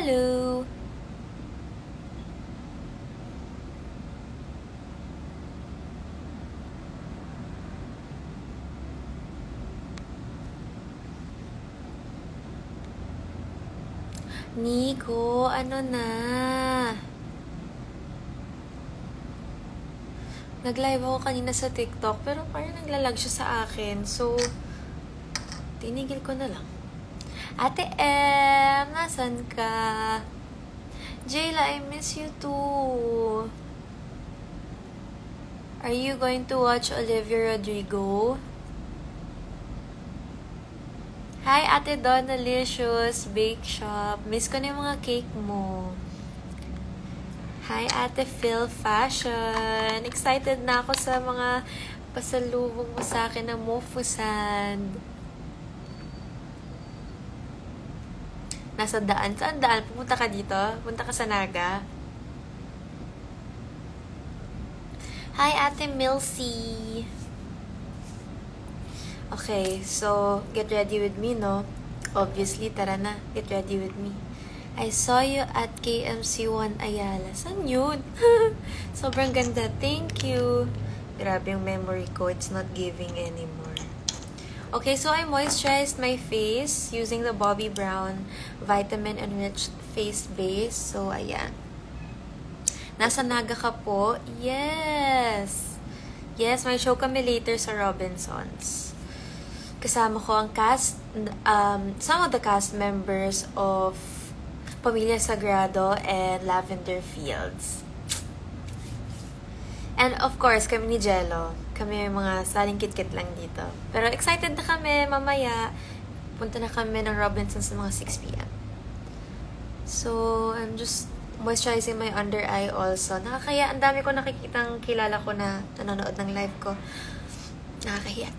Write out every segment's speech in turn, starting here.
Hello! Nico, ano na? Nag-live ako kanina sa TikTok, pero parang naglalag siya sa akin. So, tinigil ko na lang. Ate M, nasan ka? Jayla, I miss you too. Are you going to watch Olivia Rodrigo? Hi, Ate Donalicious Bake Shop. Miss ko na yung mga cake mo. Hi, Ate Phil Fashion. Excited na ako sa mga pasalubong mo sa akin na Mofu Sand. Nasa daan. Saan daan? Pumunta ka dito? Punta ka sa Naga? Hi, Ate Milsey. Okay, so, get ready with me, no? Obviously, tara na. Get ready with me. I saw you at KMC1 Ayala. Saan yun? Sobrang ganda. Thank you. Grabe yung memory ko. It's not giving anymore. Okay, so I moisturized my face using the Bobbi Brown Vitamin Enriched Face Base. So, ayan. Nasa Naga ka po? Yes! Yes, may show kami later sa Robinsons. Kasama ko ang cast, some of the cast members of Pamilya Sagrado and Lavender Fields. And of course, kami ni Jello. Kami mga saling kit-kit lang dito. Pero excited na kami, mamaya. Punta na kami ng Robinsons sa mga 6 p.m. So, I'm just moisturizing my under eye also. Nakakaya, ang dami ko nakikitang kilala ko na nanonood ng live ko. Nakakahiya.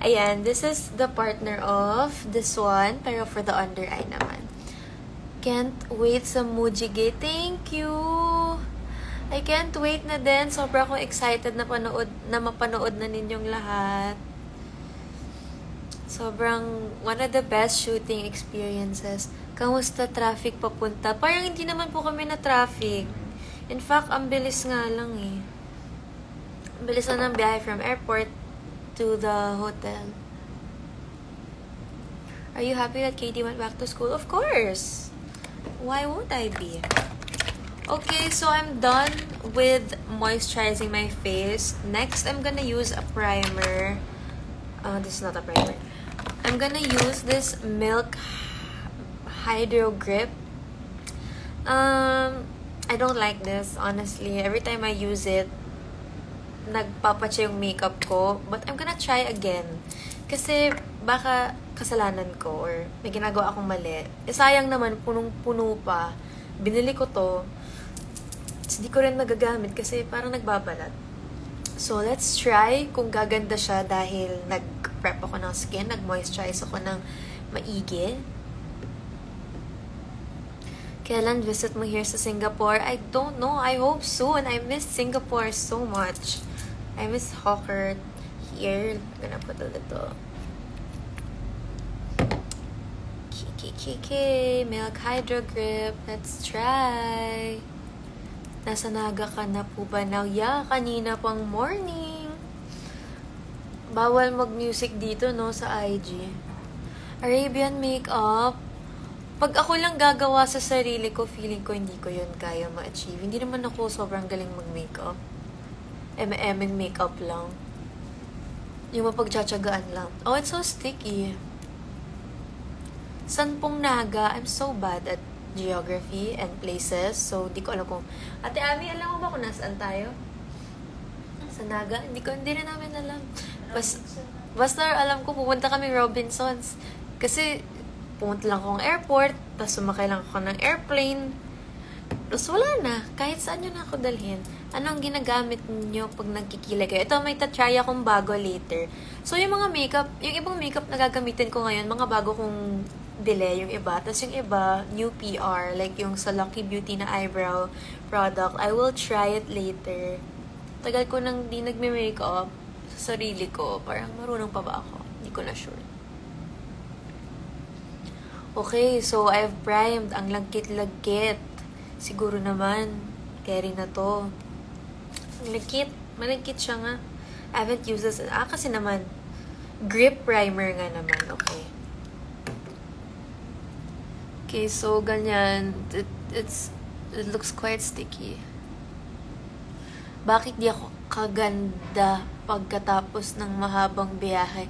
Ayan, this is the partner of this one, pero for the under eye naman. Can't wait sa Mujige. Thank you! I can't wait na din. Sobra akong excited na mapanood na ninyong lahat. Sobrang one of the best shooting experiences. Kamusta traffic papunta? Parang hindi naman po kami na traffic. In fact, ang bilis nga lang eh. Ang bilis na ng biyahe from airport to the hotel. Are you happy that Katie went back to school? Of course! Why won't I be? Okay, so I'm done with moisturizing my face. Next, I'm gonna use a primer. This is not a primer. I'm gonna use this Milk Hydro Grip. I don't like this, honestly. Every time I use it, nagpapacha yung makeup ko. But I'm gonna try again. Kasi baka kasalanan ko or may ginagawa akong mali. Sayang naman, punong-puno pa. Binili ko to. Hindi ko rin nagagamit kasi parang nagbabalat. So, let's try kung gaganda siya dahil nag-prep ako ng skin, nag-moisturize ako ng maigi. Kailan visit mo here sa Singapore? I don't know. I hope soon. I miss Singapore so much. I miss Hawker here. I'm gonna put a little KKKK Milk Hydro Grip. Let's try. Nasa Naga ka na po ba now? Yeah, kanina pang morning. Bawal mag-music dito, no, sa IG. Arabian makeup. Pag ako lang gagawa sa sarili ko, feeling ko hindi ko yun kaya ma-achieve. Hindi naman ako sobrang galing mag-makeup. M&M makeup lang. Yung mapagtsatsagaan lang. Oh, it's so sticky. San pong Naga? I'm so bad at geography and places. So, di ko alam kung... Ate Ami, alam mo ba kung nasaan tayo? Sa Naga? Hindi rin namin alam. Basta alam ko, pupunta kami Robinsons. Kasi, pumunta lang akong airport, tapos sumakay lang ako ng airplane. Tapos wala na. Kahit saan nyo na ako dalhin. Anong ginagamit niyo pag nagkikilay kayo? Ito, may tatry akong bago later. So, yung mga makeup, yung ibang makeup na gagamitin ko ngayon, mga bago kong delay yung iba. Tapos yung iba, new PR. Like yung sa Lucky Beauty na eyebrow product. I will try it later. Tagal ko nang di nagme-makeup sa sarili ko. Parang marunong pa ba ako? Hindi ko na sure. Okay, so I've primed. Ang lagkit-lagkit. Siguro naman, carry na to. Ang lagkit. Malagkit siya nga. I haven't used this. Kasi naman, grip primer nga naman. Okay. Okay, so ganyan. It looks quite sticky. Bakit di ako kaganda pagkatapos ng mahabang biyahe?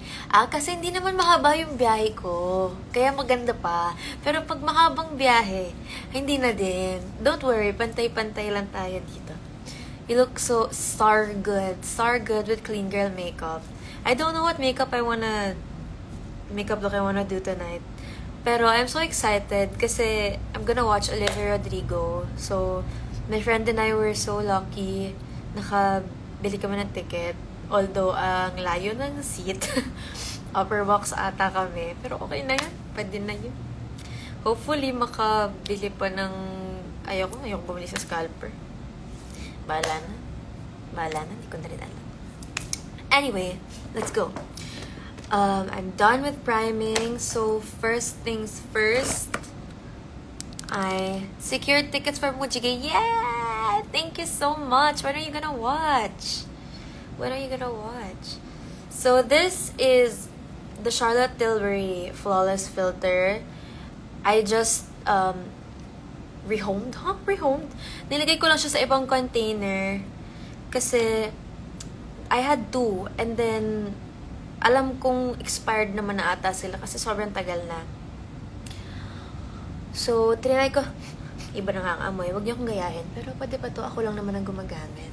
Kasi hindi naman mahaba yung biyahe ko. Kaya maganda pa. Pero pag mahabang biyahe, hindi na din. Don't worry, pantay-pantay lang tayo dito. You look so star good. Star good with clean girl makeup. I don't know what makeup look I wanna do tonight. Pero I'm so excited kasi I'm gonna watch Olivia Rodrigo. So, my friend and I were so lucky. Nakabili kami ng ticket. Although, ang layo ng seat. Upper box ata kami. Pero okay na yun. Pwede na yun. Hopefully, makabili pa ng... Ayoko bumili sa scalper. Bahala na. Hindi ko na rin alam. Anyway, let's go. I'm done with priming. So, first things first. I secured tickets for Mujige. Yeah! Thank you so much. When are you gonna watch? So, this is the Charlotte Tilbury Flawless Filter. I just rehomed. Nilagay ko lang siya sa ibang container. Kasi I had 2. And then alam kong expired naman na ata sila kasi sobrang tagal na. So, trinay ko. Iba na nga ang amoy. Huwag niyo akong gayahin. Pero pwede pa to. Ako lang naman ang gumagamit.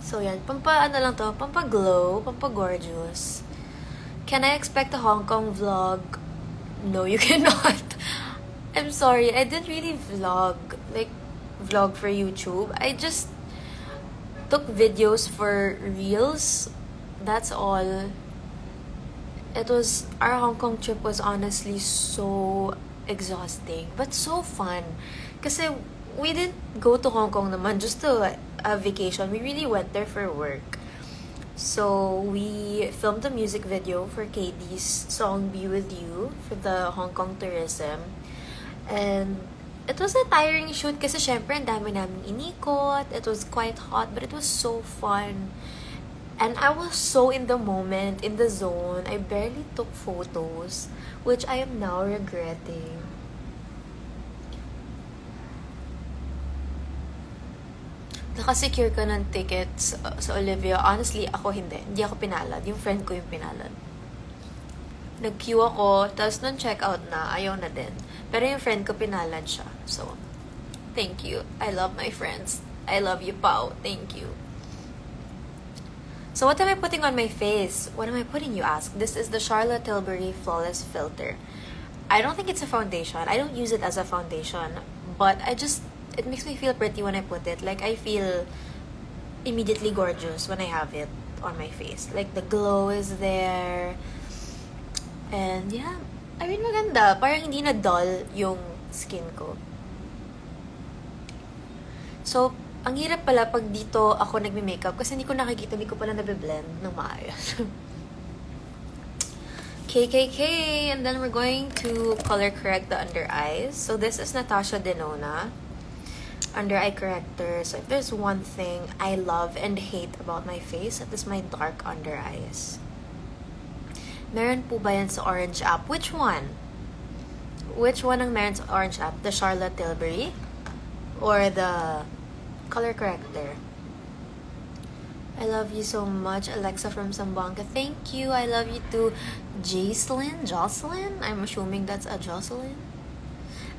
So, yan. Pampa-glow. Pampa-gorgeous. Can I expect a Hong Kong vlog? No, you cannot. I'm sorry. I didn't really vlog for YouTube. I just took videos for reels. That's all. Our Hong Kong trip was honestly so exhausting, but so fun. Kasi we didn't go to Hong Kong naman just to a vacation. We really went there for work. So we filmed a music video for KD's song Be With You for the Hong Kong tourism. And it was a tiring shoot kasi syempre ang dami namin inikot. It was quite hot, but it was so fun. And I was so in the moment, in the zone. I barely took photos, which I am now regretting. Nakasecure ka ng tickets sa Olivia. Honestly, ako hindi. Hindi ako pinalad. Yung friend ko yung pinalad. Nag-queue ako, tapos nung check-out na, ayaw na din. Pero yung friend ko pinalad siya. So, thank you. I love my friends. I love you, Pao. Thank you. So, what am I putting on my face? What am I putting, you ask? This is the Charlotte Tilbury Flawless Filter. I don't think it's a foundation. I don't use it as a foundation. But it makes me feel pretty when I put it. Like, I feel immediately gorgeous when I have it on my face. Like, the glow is there. And, yeah. I mean, maganda. Parang hindi na dull yung skin ko. So, ang hirap pala pag dito ako nagme-makeup kasi hindi ko nakikita, hindi ko pala nabe-blend ng maayos. KKK! And then we're going to color correct the under eyes. So, this is Natasha Denona under eye corrector. So, if there's one thing I love and hate about my face, it is my dark under eyes. Meron po ba yan sa Orange app? Which one? Which one ang meron sa Orange app? The Charlotte Tilbury? Or the color corrector? I love you so much, Alexa from Zamboanga. Thank you. I love you too. Jocelyn? I'm assuming that's a Jocelyn.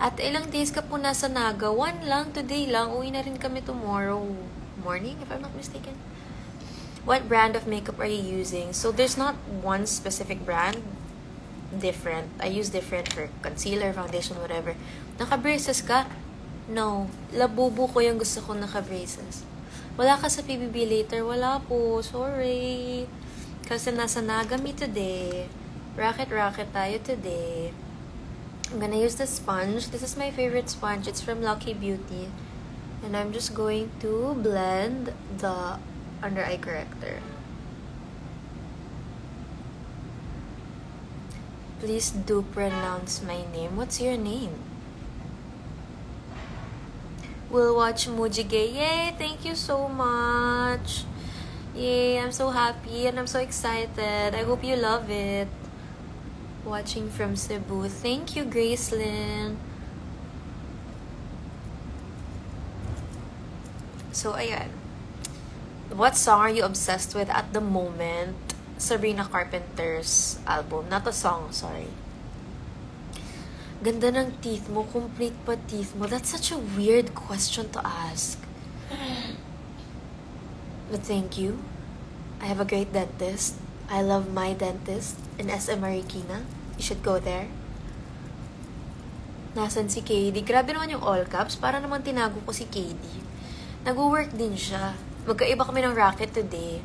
At ilang days ka po nasa Naga? 1 lang, today lang. Uwi na rin kami tomorrow morning, if I'm not mistaken. What brand of makeup are you using? So there's not one specific brand. Different. I use different for concealer, foundation, whatever. Naka-braces ka? No. Labubo ko yung gusto ko naka-braces. Wala ka sa PBB later? Wala po. Sorry. Kasi nasa Nagami today. Rocket tayo today. I'm gonna use the sponge. This is my favorite sponge. It's from Lucky Beauty. And I'm just going to blend the under eye corrector. Please do pronounce my name. What's your name? We'll watch Mujige. Yay! Thank you so much. Yay! I'm so happy and I'm so excited. I hope you love it. Watching from Cebu. Thank you, Gracelyn. So, ayan. What song are you obsessed with at the moment? Sabrina Carpenter's album. Not a song, sorry. Ganda ng teeth mo. Complete pa teeth mo. That's such a weird question to ask. But thank you. I have a great dentist. I love my dentist in SM Marikina. You should go there. Nasaan si KD? Grabe naman yung all caps. Para naman tinago ko si KD. Nag-work din siya. Magkaiba kami ng racket today.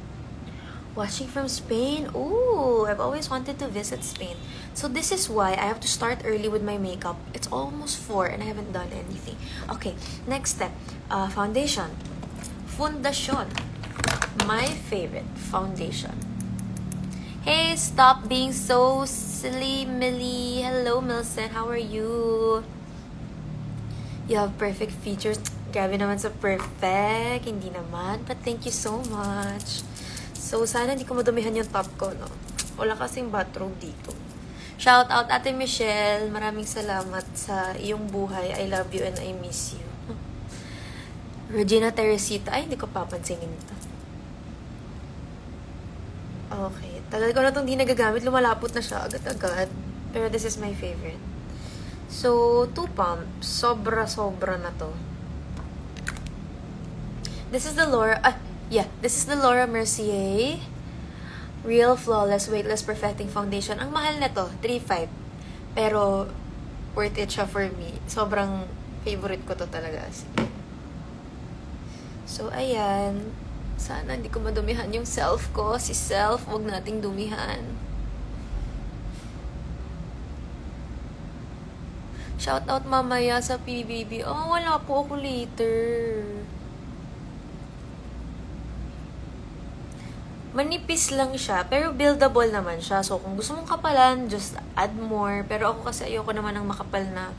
Watching from Spain. Ooh, I've always wanted to visit Spain. So this is why I have to start early with my makeup. It's almost 4 and I haven't done anything. Okay, next step. Foundation. Fundacion. My favorite foundation. Hey, stop being so silly, Millie. Hello, Milson. How are you? You have perfect features. Grabe naman sa perfect. Hindi naman. But thank you so much. So, sana hindi ko madumihan yung top ko, no? Wala kasing bathrobe dito. Shout out, Ate Michelle. Maraming salamat sa iyong buhay. I love you and I miss you. Regina Teresita. Ay, hindi ko papansinin ito. Okay. Tagal ko na itong di nagagamit. Lumalapot na siya agad-agad. Pero this is my favorite. So, 2 pumps. Sobra-sobra na to. This is the Laura... this is the Laura Mercier Real Flawless Weightless Perfecting Foundation. Ang mahal na to, 3.5. Pero, worth it siya for me. Sobrang favorite ko to talaga. So, ayan. Sana hindi ko madumihan yung self ko. Si self, huwag nating dumihan. Shout out mamaya sa PBB. Oh, wala po ako later. Manipis lang siya, pero buildable naman siya. So, kung gusto mong kapalan, just add more. Pero ako kasi ayoko naman ng makapal na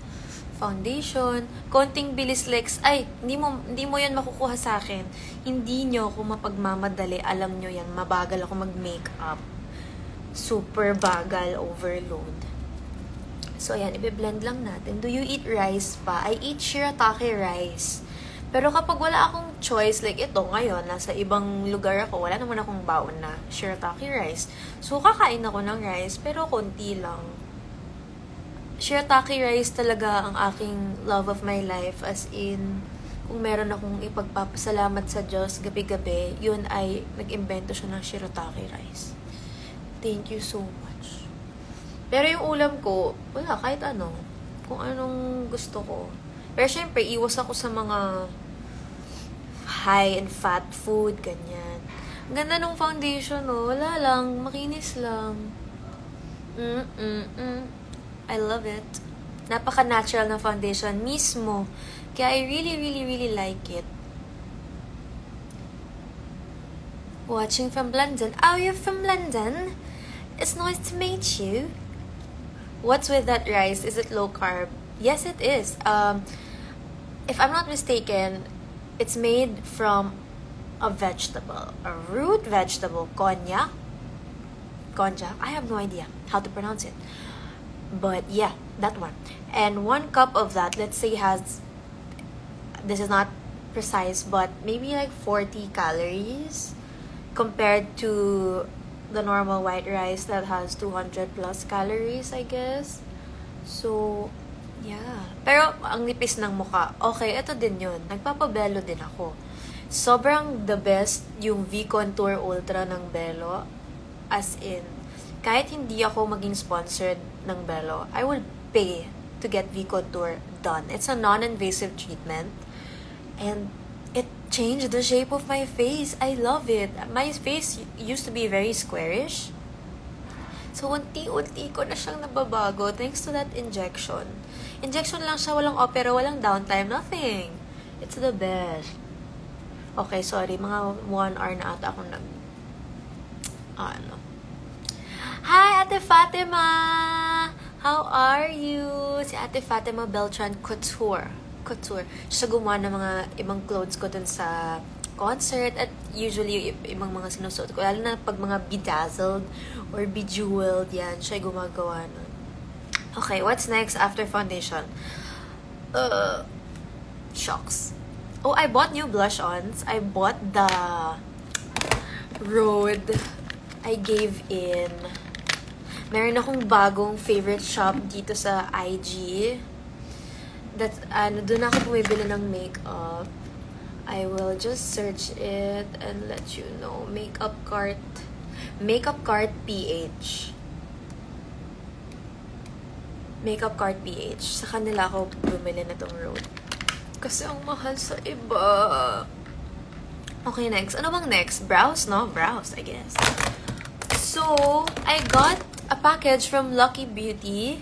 foundation. Konting bilis lex. Ay, hindi mo yan makukuha sa akin. Hindi nyo ako mapagmamadali. Alam nyo yan, mabagal ako mag-makeup. Super bagal, overload. So, ayan, i-blend lang natin. Do you eat rice pa? I eat shirataki rice. Pero kapag wala akong choice, like ito ngayon, nasa ibang lugar ako, wala naman akong baon na shirataki rice. So, kakain ako ng rice, pero konti lang. Shirataki rice talaga ang aking love of my life. As in, kung meron akong ipagpapasalamat sa Diyos gabi-gabi, yun ay nag-invento siya ng shirataki rice. Thank you so much. Pero yung ulam ko, wala, kahit ano. Kung anong gusto ko. Pero syempre, iwas ako sa mga high and fat food, ganyan. Ang ganda nung foundation, no? Wala lang, makinis lang. I love it. Napaka-natural na foundation mismo. Kaya I really, really, really like it. Watching from London. Oh, you're from London? It's nice to meet you. What's with that rice? Is it low carb? Yes, it is. If I'm not mistaken, it's made from a vegetable, a root vegetable, konjac. I have no idea how to pronounce it. But yeah, that one. And 1 cup of that, let's say has, this is not precise, but maybe like 40 calories compared to the normal white rice that has 200 plus calories, I guess. So, yeah. Pero, ang nipis ng mukha. Okay, ito din yun. Nagpapabelo din ako. Sobrang the best yung V-Contour Ultra ng Belo. As in, kahit hindi ako maging sponsored ng Belo, I will pay to get V-Contour done. It's a non-invasive treatment. And it changed the shape of my face. I love it. My face used to be very squarish. So, unti-unti ko na siyang nababago thanks to that injection. Injection lang siya, walang opera, walang downtime, nothing. It's the best. Okay, sorry. Mga 1 hour na ata akong Hi, Ate Fatima! How are you? Si Ate Fatima Beltran Couture. Siya gumawa ng mga ibang clothes ko dun sa concert at usually ibang mga sinusuot ko. Lalo na pag mga bedazzled or bejeweled, yan. Siya gumagawa nun. Okay, what's next after foundation? Shocks. Oh, I bought new blush-ons. I bought the Rhode. I gave in. Meron akong bagong favorite shop dito sa IG. Doon ako bumibili ng makeup. I will just search it and let you know. Makeup Cart PH. Makeup Cart PH. Sa kanila ako bumili na tong Rhode. Kasi ang mahal sa iba. Okay, next. Ano bang next? Brows, no? Brows, I guess. So, I got a package from Lucky Beauty.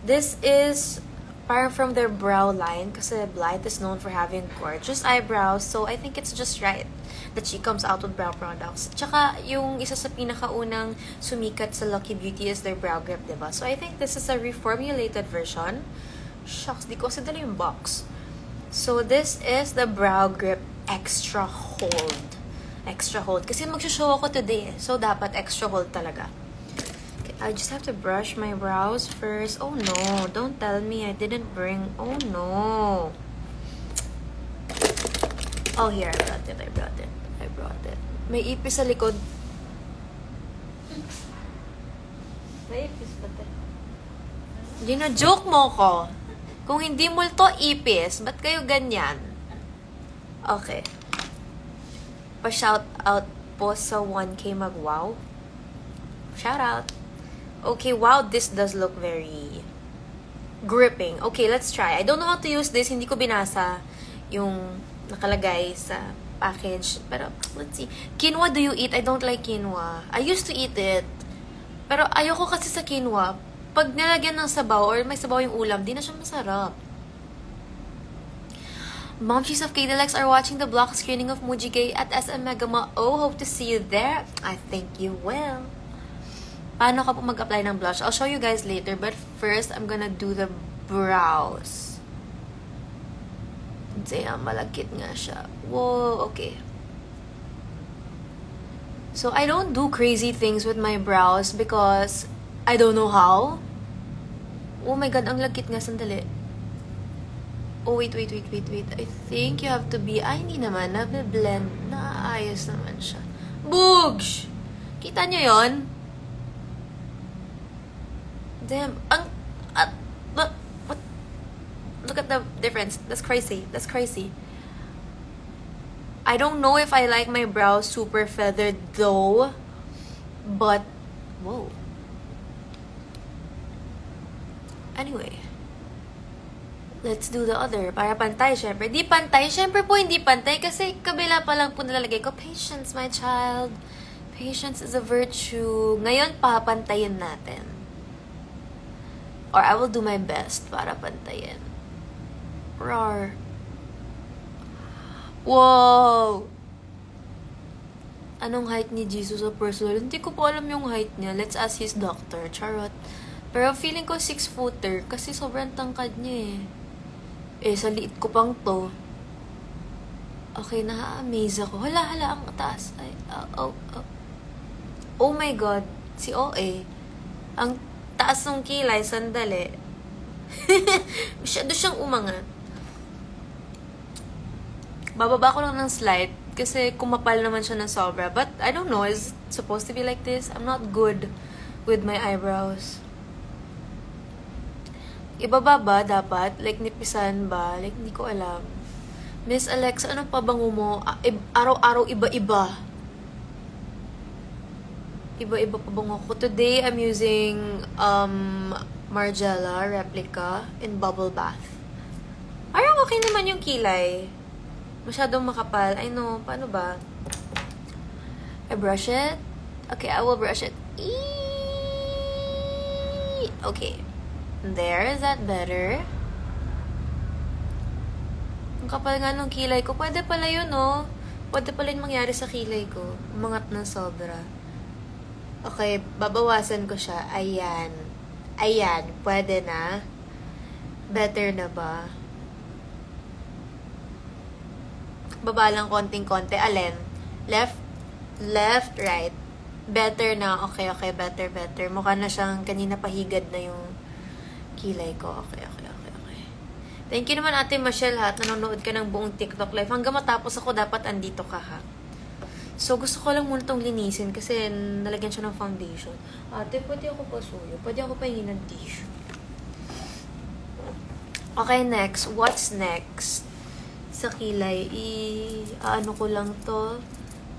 This is parang from their brow line kasi Blythe is known for having gorgeous eyebrows. So, I think it's just right that she comes out with brow products. Tsaka, yung isa sa pinakaunang sumikat sa Lucky Beauty is their brow grip, diba? So, I think this is a reformulated version. Shucks, di ko kasi dala yung box. So, this is the brow grip extra hold. Extra hold. Kasi mag-show ako today. So, dapat extra hold talaga. Okay, I just have to brush my brows first. Oh, no. Don't tell me I didn't bring... Oh, no. Oh, here. I brought it. May ipis sa likod. May ipis ba tayo? Gina-joke mo ko. Kung hindi multo ipis, ba't kayo ganyan? Okay. Pa-shout out po sa 1K mag-wow. Shout out. Okay, wow, this does look very gripping. Okay, let's try. I don't know how to use this. Hindi ko binasa yung nakalagay sa package. Pero, let's see. Quinoa do you eat? I don't like quinoa. I used to eat it. Pero ayoko kasi sa quinoa. Pag nilagyan ng sabaw or may sabaw yung ulam, di na siya masarap. Momshies of KDLX are watching the block screening of Mujigay at SM Megama. Oh, hope to see you there. I think you will. Paano ka po mag-apply ng blush? I'll show you guys later, but first, I'm gonna do the brows. Damn, malagkit nga siya. Whoa, okay. So, I don't do crazy things with my brows because I don't know how. Oh my God, ang lagkit nga. Sandali. Oh, wait. I think you have to be... Ay, hindi naman. Nabe-blend. Naayos naman siya. Boogs! Kita nyo yon? Damn. What? Look at the difference. That's crazy. I don't know if I like my brows super feathered though. But, whoa. Anyway. Let's do the other. Para pantay, syempre. Di pantay. Syempre po, hindi pantay. Kasi kabila pa lang po nalalagay ko. Patience, my child. Patience is a virtue. Ngayon, papantayin natin. Or I will do my best para pantayin. Rawr. Whoa! Anong height ni Jesus sa personal? Hindi ko po alam yung height niya. Let's ask his doctor. Charot. Pero feeling ko 6-footer. Kasi sobrang tangkad niya eh. Sa liit ko pang to. Okay, na-amaze ako. Hala, ang taas. Ay, oh my God. Si OA. Ang taas ng kilay, sandali. Masyado siyang umangat. Bababa ko lang ng slight kasi kumapal naman siya ng sobra. But, I don't know. Is it supposed to be like this? I'm not good with my eyebrows. Ibaba ba dapat? Like, nipisan ba? Like, hindi ko alam. Miss Alexa, ano pa bango mo? Araw-araw iba-iba. Iba-iba pa bango ko. Today, I'm using Margiela Replica in Bubble Bath. Parang okay naman yung kilay. Masyadong makapal. I know. Paano ba? I brush it. Okay, I will brush it. Okay. There, is that better? Ang kapal nga nung kilay ko. Pwede pala yun, no? Pwede pala yung mangyari sa kilay ko. Umangat ng sobra. Okay, babawasan ko siya. Ayan. Ayan, pwede na. Better na ba? Baba lang konting-konti. Alin? Left, right. Better na. Okay, better. Mukha na siyang kanina pahigad na yung kilay ko. Okay. Thank you naman Ate Michelle ha. Nanonood ka ng buong TikTok live. Hanggang matapos ako, dapat andito ka ha. So, gusto ko lang muna itong linisin kasi nalagyan siya ng foundation. Ate, pwede ako pasuyo. Pwede ako pahingi ng tissue. Okay, next. What's next? Sa kilay, ano ko lang to.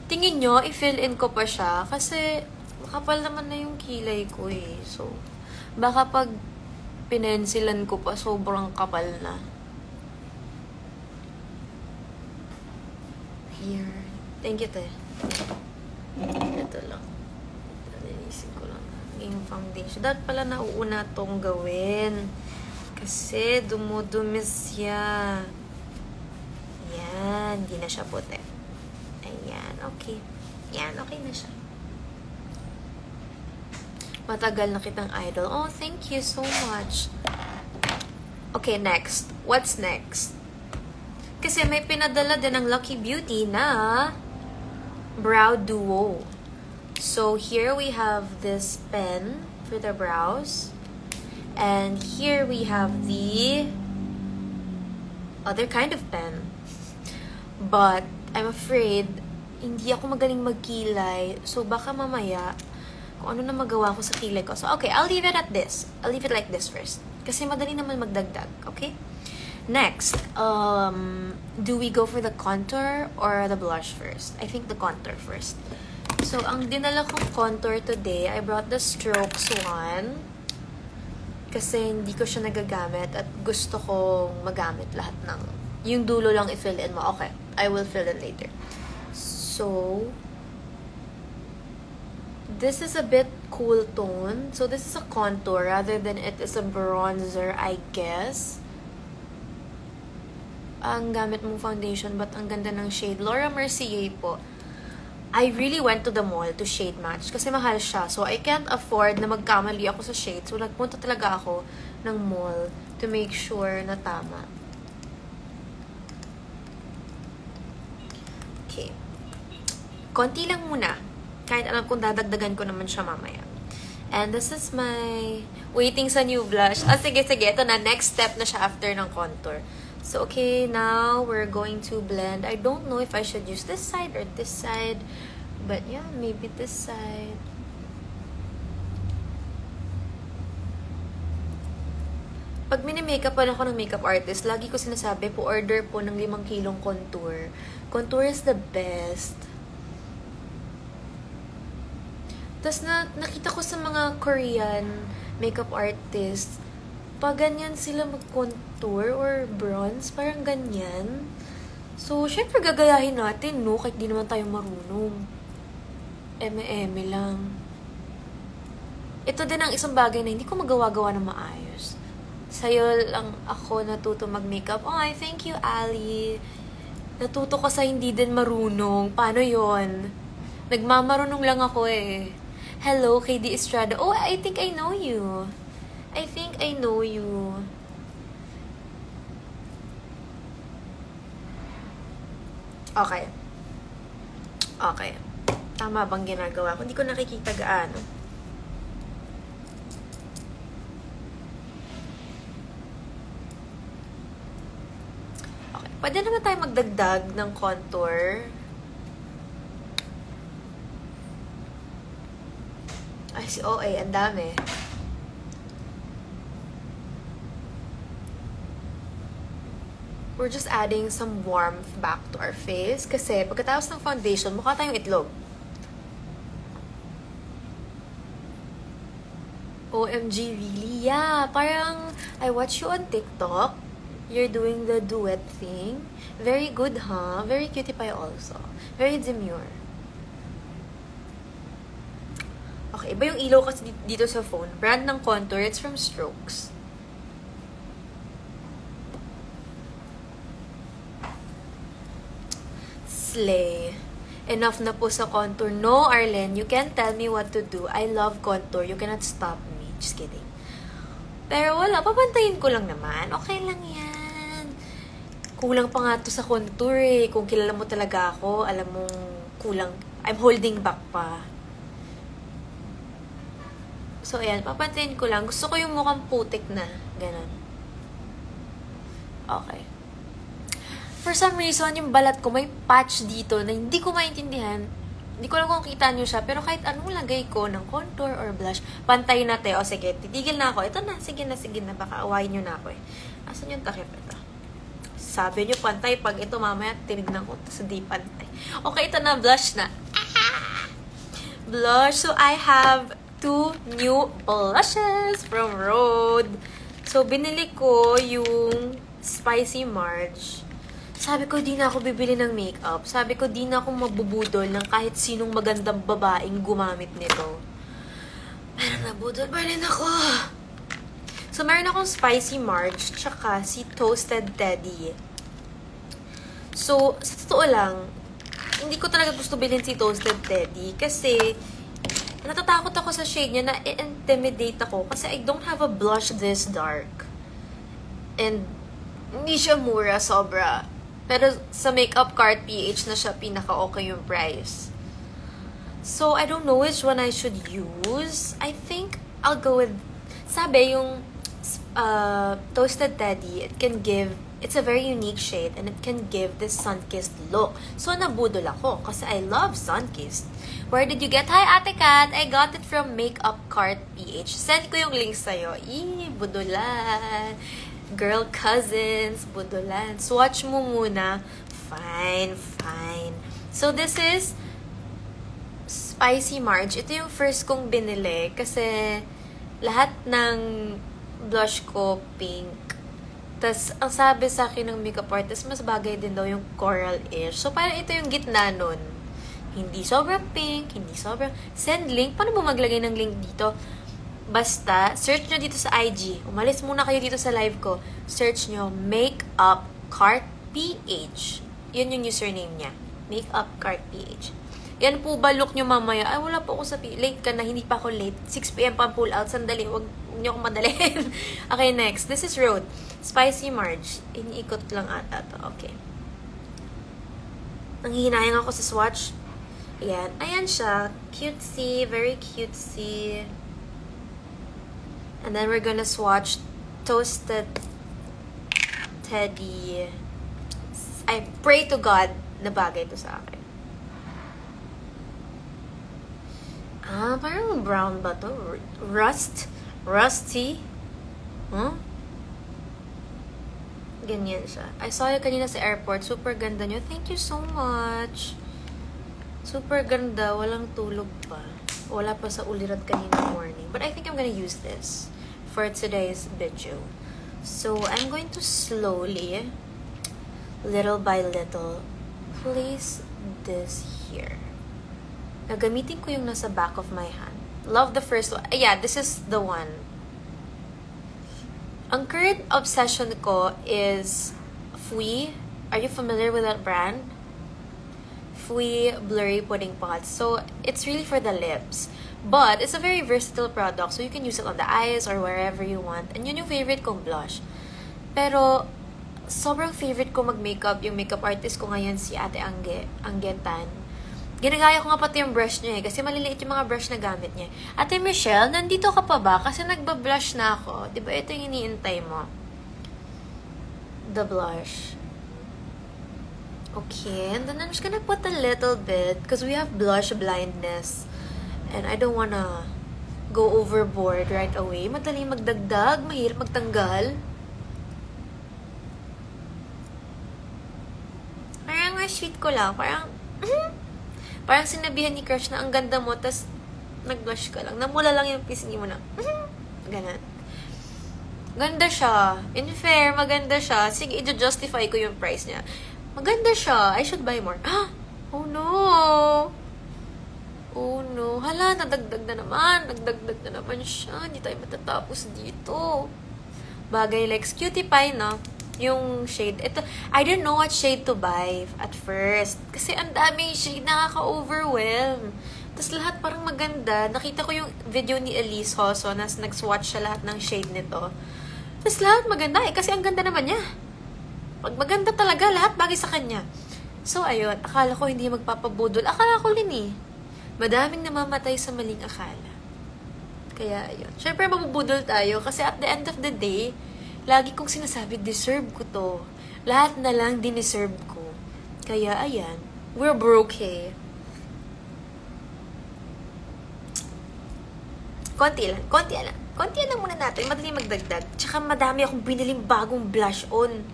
Tingin nyo, i-fill in ko pa siya. Kasi, makapal naman na yung kilay ko eh. So, baka pag pinensilan ko pa, sobrang kapal na. Here. Thank you, te. Ito lang. Nalinisin ko lang yung foundation. Dapat pala nauuna tong gawin. Kasi dumudumi siya. Yan. Hindi na siya puti. Ayan. Okay. Yan. Okay na siya. Matagal na kitang idol. Oh, thank you so much. Okay, next. What's next? Kasi may pinadala din ng Lucky Beauty na brow duo. So, here we have this pen for the brows. And here we have the other kind of pen. But, I'm afraid, hindi ako magaling magkilay. So, baka mamaya, kung ano na magawa ko sa kilay ko. So, okay, I'll leave it at this. I'll leave it like this first. Kasi madali naman magdagdag, okay? Next, do we go for the contour or the blush first? I think the contour first. So, ang dinala kong contour today, I brought the Strokes one. Kasi hindi ko siya nagagamit at gusto kong magamit lahat ng... Yung dulo lang i-fill in mo. Okay, I will fill in later. So... This is a bit cool tone. So, this is a contour rather than it is a bronzer, I guess. Ang gamit mong foundation, but ang ganda ng shade. Laura Mercier po. I really went to the mall to shade match kasi mahal siya. So, I can't afford na magkamali ako sa shade. So, nagpunta talaga ako ng mall to make sure na tama. Okay. Konti lang muna. Kahit alam kong dadagdagan ko naman siya mamaya. And this is my waiting sa new blush. Sige. Ito na. Next step na siya after ng contour. So, okay. Now, we're going to blend. I don't know if I should use this side or this side. But, yeah, maybe this side. Pag mini-makeup pa ako ng makeup artist, lagi ko sinasabi po, order po ng 5 kilong contour. Contour is the best. Tapos nakita ko sa mga Korean makeup artists, pag ganyan sila mag-contour or bronze, parang ganyan. So, syempre gagayahin natin, no? Kahit di naman tayo marunong. Eme-eme lang. Ito din ang isang bagay na hindi ko magawa-gawa na maayos. Sa'yo lang ako natuto mag-makeup. Oh, thank you, Ali. Natuto ko sa hindi din marunong. Paano yon? Nagmamarunong lang ako eh. Hello, KD Estrada. Oh, I think I know you. I think I know you. Okay. Okay. Tama bang ginagawa ko? Hindi ko nakikita gaano. Okay. Pwede naman tayo magdagdag ng contour. Ay, si OA, ang dami. We're just adding some warmth back to our face. Kasi pagkatapos ng foundation, mukha tayong itlog. OMG, really? Yeah, parang I watch you on TikTok. You're doing the duet thing. Very good, huh? Very cutie pie also. Very demure. Okay, iba yung ilaw kasi dito sa phone. Brand ng contour, it's from Strokes. Slay. Enough na po sa contour. No, Arlen, you can't tell me what to do. I love contour. You cannot stop me. Just kidding. Pero wala, papantayin ko lang naman. Okay lang yan. Kulang pa nga to sa contour eh. Kung kilala mo talaga ako, alam mong kulang. I'm holding back pa. So, ayan, papantayin ko lang. Gusto ko yung mukhang putik na. Ganon. Okay. For some reason, yung balat ko may patch dito na hindi ko maintindihan. Hindi ko lang kung kita nyo siya. Pero kahit anong lagay ko ng contour or blush, pantay na tayo. O sige, titigil na ako. Ito na, sige na. Baka awayin nyo na ako eh. Asan yung takip ito? Sabi nyo pantay. Pag ito mamaya, tinignan ko. Tapos hindi pantay. Okay, ito na. Blush na. Blush. So, I have 2 new blushes from Rhode. So, binili ko yung Spicy Marge. Sabi ko, di na ako bibili ng makeup. Sabi ko, di na ako mabubudol ng kahit sinong magandang babaeng gumamit nito. Pero nabudol pa rin ako. So, meron akong Spicy Marge, tsaka si Toasted Teddy. So, sa totoo lang, hindi ko talaga gusto bilhin si Toasted Teddy kasi natatakot ako sa shade niya na i-intimidate ako kasi I don't have a blush this dark. And hindi siya mura, sobra. Pero sa Makeup Cart PH na siya pinaka-okay yung price. So, I don't know which one I should use. I think I'll go with, sabi, yung Toasted Teddy, it's a very unique shade and it can give this sun-kissed look. So, nabudol ako kasi I love sun-kissed. Where did you get? Hi, Ate Kat! I got it from Makeup Cart PH. Send ko yung link sa'yo. Budulan! Girl cousins, budulan. Swatch mo muna. Fine. So, this is Spicy Marge. Ito yung first kong binili kasi lahat ng blush ko pink. Tas, ang sabi sa akin ng makeup artist, mas bagay din daw yung coral-ish. So, parang ito yung gitna nun. Hindi sobrang pink, hindi sobrang... Send link. Paano mo maglagay ng link dito? Basta, search nyo dito sa IG. Umalis muna kayo dito sa live ko. Search nyo, Makeup Cart PH. Yun yung username niya. Makeup Cart PH. Yan po ba look nyo mamaya? Ay, wala po ako sa... Late ka na, hindi pa ako late. 6 p.m. pa pull out. Sandali, huwag nyo akong madalihin. Okay, next. This is Rhode. Spicy Marge. Iniikot lang ata to. Okay. Nanghihinayang ako sa swatch. Ayan. Ayan siya. Cutesy. Very cutesy. And then we're gonna swatch Toasted Teddy. I pray to God na bagay to sa akin. Parang brown ba to? Rusty? Huh? Ganyan siya. I saw you kanina sa airport. Super ganda nyo. Thank you so much. Super ganda. Walang tulog pa. Wala pa sa ulirat kanina morning. But I think I'm gonna use this for today's video. So, I'm going to slowly, little by little, place this here. Gagamitin ko yung nasa back of my hand. Love the first one. Yeah, this is the one. Ang current obsession ko is Fui. Are you familiar with that brand? Fui Blurry Pudding Pots. So, it's really for the lips. But, it's a very versatile product. So, you can use it on the eyes or wherever you want. And yun yung favorite kong blush. Pero, sobrang favorite ko mag-makeup. Yung makeup artist ko ngayon si Ate Anggetan. Ginagaya ko nga pati yung brush niya eh. Kasi maliliit yung mga brush na gamit niya. Ate Michelle, nandito ka pa ba? Kasi nagbablush na ako. Diba ito yung iniintay mo? The blush. Okay, and then I'm just gonna put a little bit because we have blush blindness. And I don't wanna go overboard right away. Madaling magdagdag, mahirap magtanggal. Parang sweet ko lang. Parang sinabihan ni crush na ang ganda mo, tas nag-blush ka lang. Namula lang yung pisngi mo na. Ganun. Ganda siya. In fair, maganda siya. Sige, i-justify ko yung price niya. Maganda siya. I should buy more. Oh no! Oh no. Hala, nadagdag na naman. Nagdagdag na naman siya. Hindi tayo matatapos dito. Bagay like Cutie Pie, no? Yung shade. Ito, I didn't know what shade to buy at first. Kasi ang daming shade, nakaka-overwhelm. Tapos lahat parang maganda. Nakita ko yung video ni Elise Hoso na nag-swatch siya lahat ng shade nito. Tapos lahat maganda eh, kasi ang ganda naman niya. Pag maganda talaga, lahat bagay sa kanya. So, ayun, akala ko hindi magpapabudol. Akala ko din eh. Madaming namamatay sa maling akala. Kaya, ayun. Siyempre, mabubudol tayo kasi at the end of the day, lagi kong sinasabi, deserve ko to. Lahat na lang dineserve ko. Kaya, ayan, we're broke eh. Konti lang muna natin. Madali magdagdag. Tsaka madami akong biniling bagong blush on.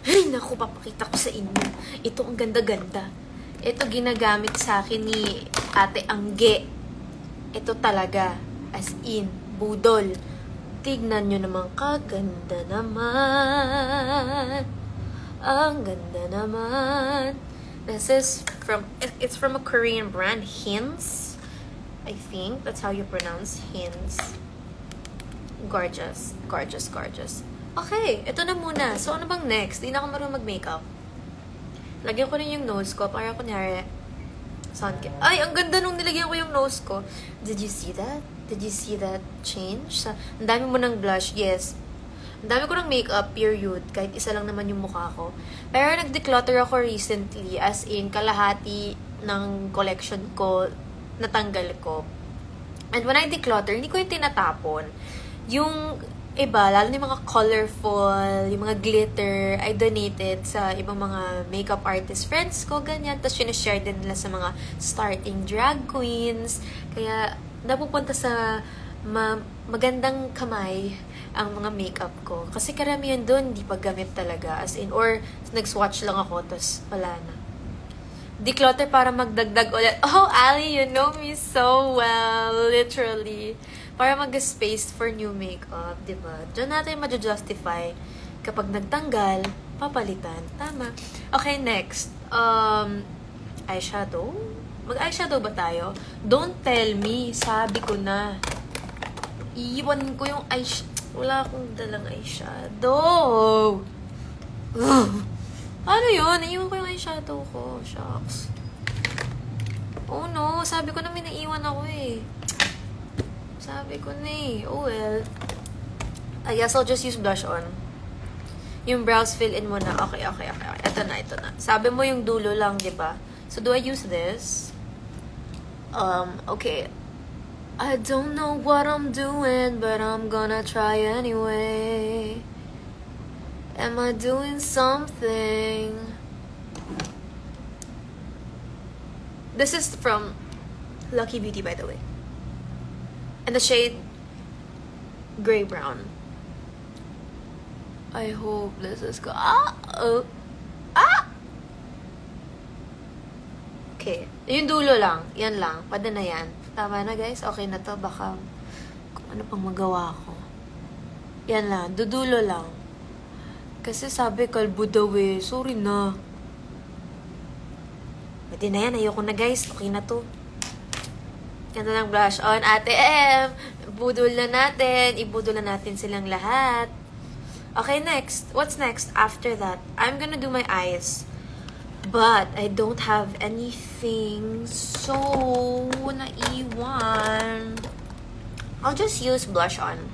Ay, naku, papakita ko sa inyo. Ito ang ganda-ganda. Ito ginagamit sa akin ni Ate Angge. Ito talaga. As in, budol. Tignan nyo naman, kaganda naman. Ang ganda naman. This is it's from a Korean brand, Hints. I think that's how you pronounce Hints. Gorgeous. Gorgeous, gorgeous. Okay, ito na muna. So, ano bang next? Di na ako marunong mag-makeup. Lagyan ko rin yung nose ko para kunyari sun care. Ay, ang ganda nung nilagyan ko yung nose ko. Did you see that? Did you see that change? Ang dami mo ng blush. Yes. Ang dami ko ng makeup, period. Kahit isa lang naman yung mukha ko. Pero nag-declutter ako recently. As in, kalahati ng collection ko natanggal ko. And when I declutter, hindi ko yung tinatapon. Yung iba, lalo yung mga colorful, yung mga glitter, I donated sa ibang mga makeup artist friends ko, ganyan. Tapos sinashare din nila sa mga starting drag queens. Kaya, napupunta sa magandang kamay ang mga makeup ko. Kasi karamihan doon, hindi pa gamit talaga. As in, or nag-swatch lang ako, tapos wala na. Declutter para magdagdag ulit. Oh, Ali, you know me so well. Literally. Para mag-space for new makeup, diba? Diyan natin ma-justify. Kapag nagtanggal, papalitan. Tama. Okay, next. Eyeshadow? Mag-eyeshadow ba tayo? Don't tell me. Sabi ko na. Iiwan ko yung eyeshadow. Wala akong dalang eyeshadow. Ano yun? Naiwan ko yung eyeshadow ko. Shucks. Oh no. Sabi ko na may naiwan ako eh. Sabi ko na eh. Oh well. I guess I'll just use blush on. Yung brows fill in mo na. Okay. Ito na. Sabi mo yung dulo lang, diba? So do I use this? Okay. I don't know what I'm doing, but I'm gonna try anyway. Am I doing something? This is from Lucky Beauty, by the way. And the shade gray brown. I hope this is good. Okay. Yung dulo lang. Yan lang. Pwede na yan. Tama na, guys. Okay na to. Baka kung ano pang magawa ko. Yan lang. Dudulo lang. Kasi sabi, kalbo daw eh. Sorry na. Pwede na yan. Ayoko na, guys. Okay na to. Ganda ng blush on. Ate M, budol na natin. Ibudol na natin silang lahat. Okay, next. What's next after that? I'm gonna do my eyes. But I don't have anything so naiwan. I'll just use blush on.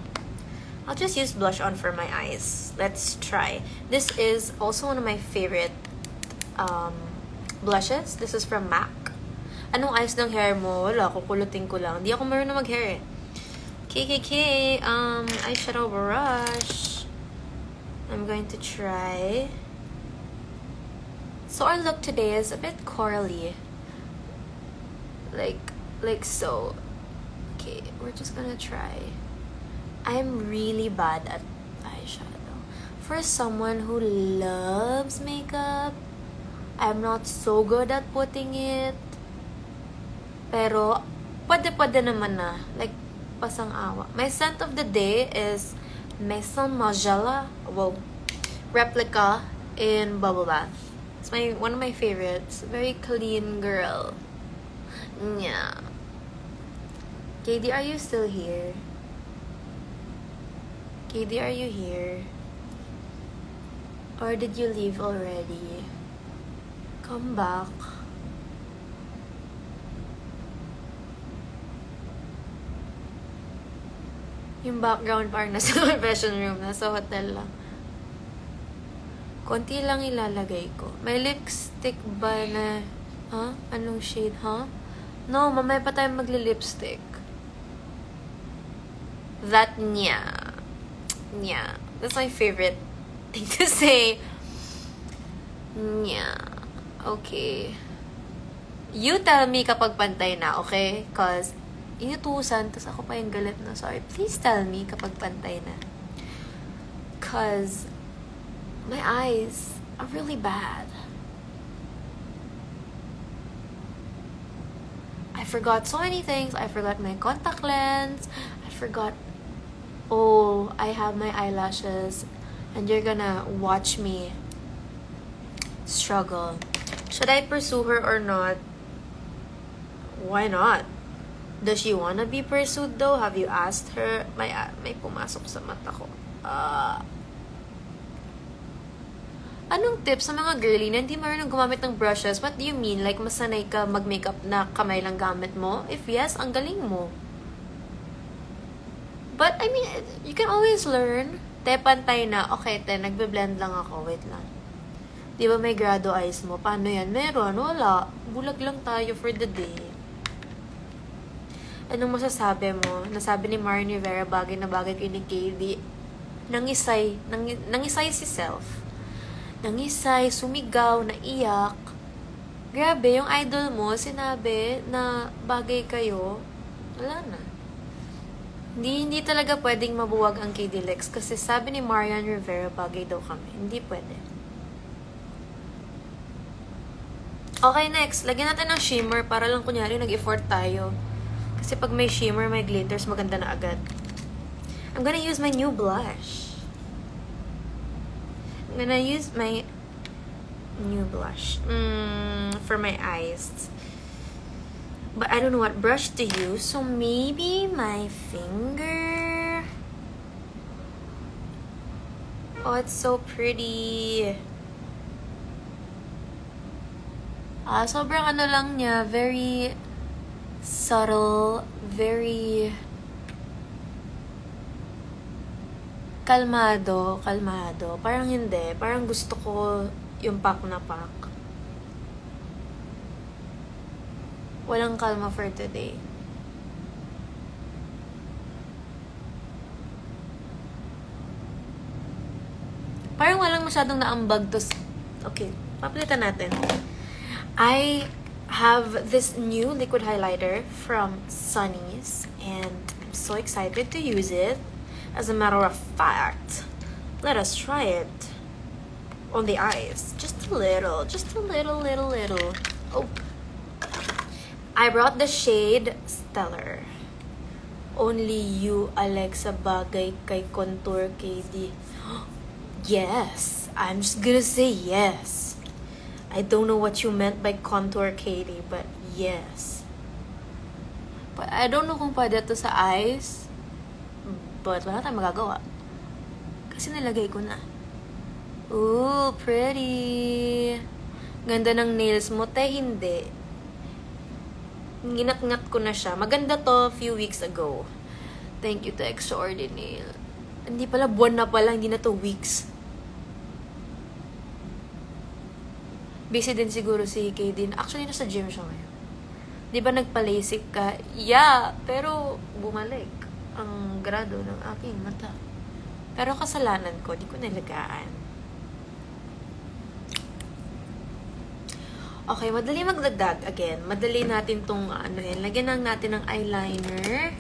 I'll just use blush on for my eyes. Let's try. This is also one of my favorite blushes. This is from MAC. Anong ayos ng hair mo? Wala, kukulutin ko lang. Di ako marunong mag-hair eh. KKK, eyeshadow brush. I'm going to try. So our look today is a bit corally. Like so. Okay, we're just gonna try. I'm really bad at eyeshadow. For someone who loves makeup, I'm not so good at putting it. Pero, pwede naman na. Like, pasang-awa. My scent of the day is Maison Margiela. Well, replica in Bubble Bath. It's one of my favorites. Very clean girl. Yeah. KD, are you still here? KD, are you here? Or did you leave already? Come back. Yung background parang nasa confession room, nasa hotel lang. Konti lang ilalagay ko. May lipstick ba na, Anong shade, No, mamaya pa tayo magli-lipstick. That, nya. That's my favorite thing to say. Nya. Okay. You tell me kapag pantay na, okay? Cause, inutusan, tas ako pa yung galit na, sorry. Please tell me kapag pantay na. Cause, my eyes are really bad. I forgot so many things. I forgot my contact lens. I forgot, I have my eyelashes. And you're gonna watch me struggle. Should I pursue her or not? Why not? Does she wanna be pursued though? Have you asked her? May pumasok sa mata ko. Anong tips sa mga girly na hindi marunong gumamit ng brushes? What do you mean? Like, masanay ka mag-makeup na kamay lang gamit mo? If yes, ang galing mo. But, I mean, you can always learn. Te, pantay na. Okay, te, nagbe-blend lang ako. Wait lang. Di ba may grado eyes mo? Paano yan? Meron. Wala. Bulag lang tayo for the day. Anong masasabi mo? Nasabi ni Marian Rivera, bagay na bagay kay ni KD. Nangisay si self. Nangisay, sumigaw, naiyak. Grabe, yung idol mo, sinabi na bagay kayo. Wala na. Hindi talaga pwedeng mabuwag ang KD Lex kasi sabi ni Marian Rivera, bagay daw kami. Hindi pwede. Okay, next. Lagyan natin ng shimmer para lang kunyari nag-effort tayo. Kasi pag may shimmer, may glitters, maganda na agad. I'm gonna use my new blush. I'm gonna use my new blush for my eyes. But I don't know what brush to use, so maybe my finger. Oh, it's so pretty. Sobrang ano lang niya, very subtle, very kalmado. Parang hindi. Parang gusto ko yung pak na pak. Walang kalma for today. Parang walang masyadong naambag to. Okay, papalitan natin. I have this new liquid highlighter from Sunny's and I'm so excited to use it. As a matter of fact, let us try it on the eyes. Just a little. Oh. I brought the shade Stellar. Only you, Alexa, bagay kay Contour KD. Yes, I'm just gonna say yes. I don't know what you meant by Contour KD, but yes. But I don't know kung pwede to sa eyes. But wala tayong magagawa. Kasi nilagay ko na. Ooh, pretty. Ganda ng nails mo. Te, hindi. Ginat-ngat ko na siya. Maganda to a few weeks ago. Thank you to Extraordinaire. Hindi pala, buwan na pala. Hindi na to weeks. Busy din siguro si KD. Actually, nasa gym siya ngayon. Di ba nagpa-LASIK ka? Yeah, pero bumalik ang grado ng aking mata. Pero kasalanan ko, di ko nalagaan. Okay, madali magdagdag. Again, madali natin tong lagyan lang natin ng eyeliner.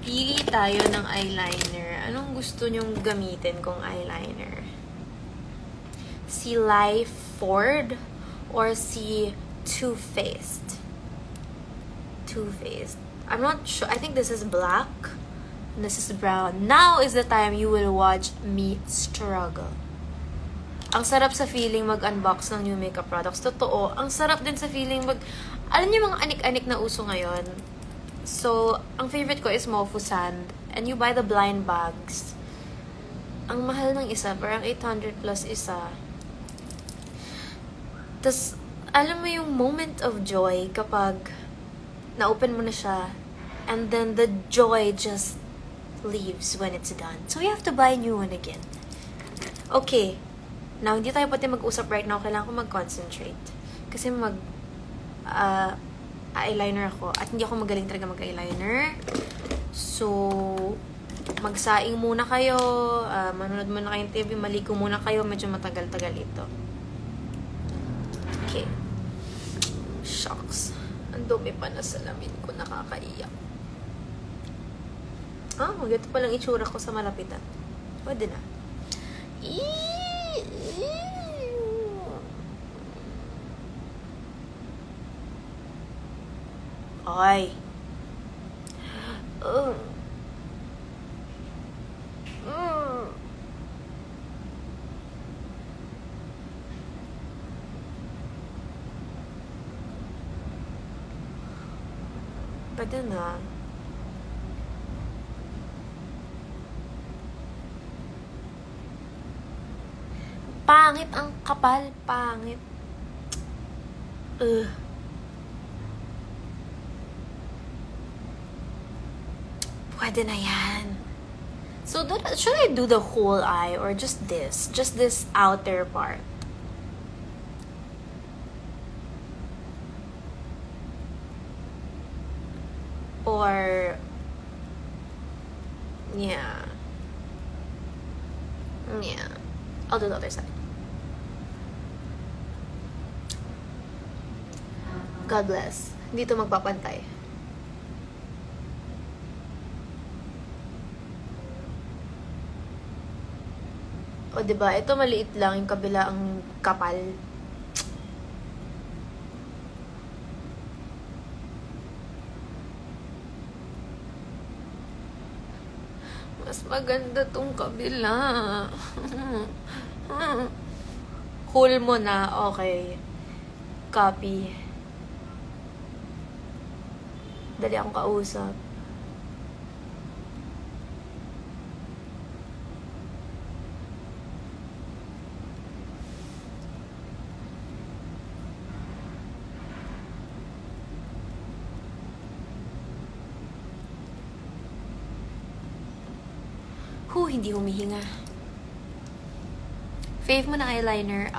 Pili tayo ng eyeliner. Anong gusto nyong gamitin kong eyeliner? Si Life Ford or si Too Faced? Too Faced. I'm not sure. I think this is black. And this is brown. Now is the time you will watch me struggle. Ang sarap sa feeling mag-unbox ng new makeup products. Totoo. Ang sarap din sa feeling alam niyo mga anik-anik na uso ngayon? So, ang favorite ko is Mofu Sand. And you buy the blind bags. Ang mahal ng isa. Parang 800 plus isa. Tas, alam mo yung moment of joy kapag na-open mo na siya. And then the joy just leaves when it's done. So we have to buy a new one again. Okay. Now, hindi tayo pati mag-usap right now. Kailangan ko mag-concentrate. Kasi eyeliner ako. At hindi ako magaling talaga mag-eyeliner. So, magsaing muna kayo. Manonood muna kayong TV. Maligo muna kayo. Medyo matagal-tagal ito. Okay. Shucks. Ang dumi pa na salamin ko. Nakakaiyak. Maganda palang itsura ko sa malapitan. Pwede na. Ay. Pwede na. Pangit ang kapal. Pangit. Pwede na yan. So, should I do the whole eye or just this? Just this outer part? Or... Yeah. Yeah. I'll do the other side. God bless. Dito magpapantay. O, diba? Ito maliit lang. Yung kabila ang kapal. Mas maganda tong kabila. Cool mo na. Okay. Copy. Dali akong kausap. Hindi humihinga. Fave mo na eyeliner,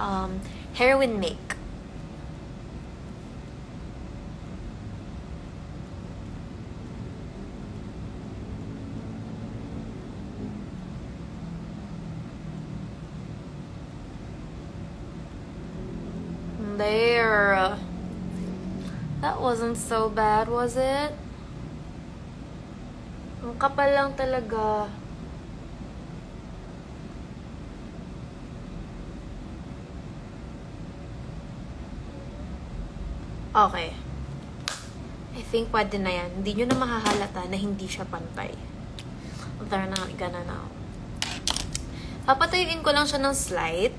Heroin Make. There. That wasn't so bad, was it? Ang kapal lang talaga. Okay. I think pwede na yan. Hindi nyo na mahahalata na hindi siya pantay. There na, gana na. Papatayuin ko lang siya ng slight.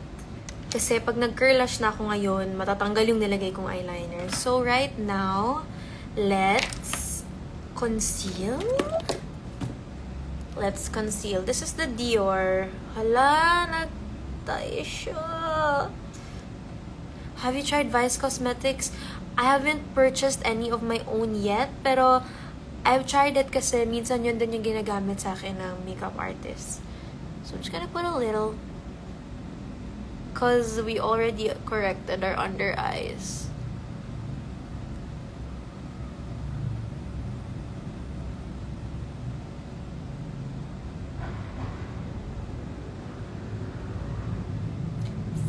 Kasi pag nag-curlash na ako ngayon, matatanggal yung nilagay kong eyeliner. So, right now, let's conceal. Let's conceal. This is the Dior. Hala, nagtayo siya. Have you tried Vice Cosmetics? I haven't purchased any of my own yet, pero I've tried it kasi minsan yun din yung ginagamit sa akin ng makeup artist. So, I'm just gonna put a little. Because we already corrected our under eyes.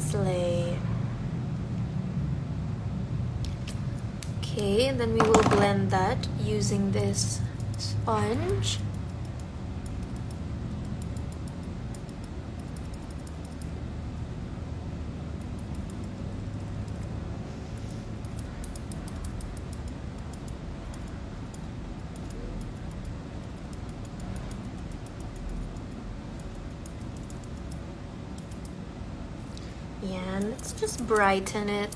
Slay. Okay, and then we will blend that using this sponge. Yeah, let's just brighten it.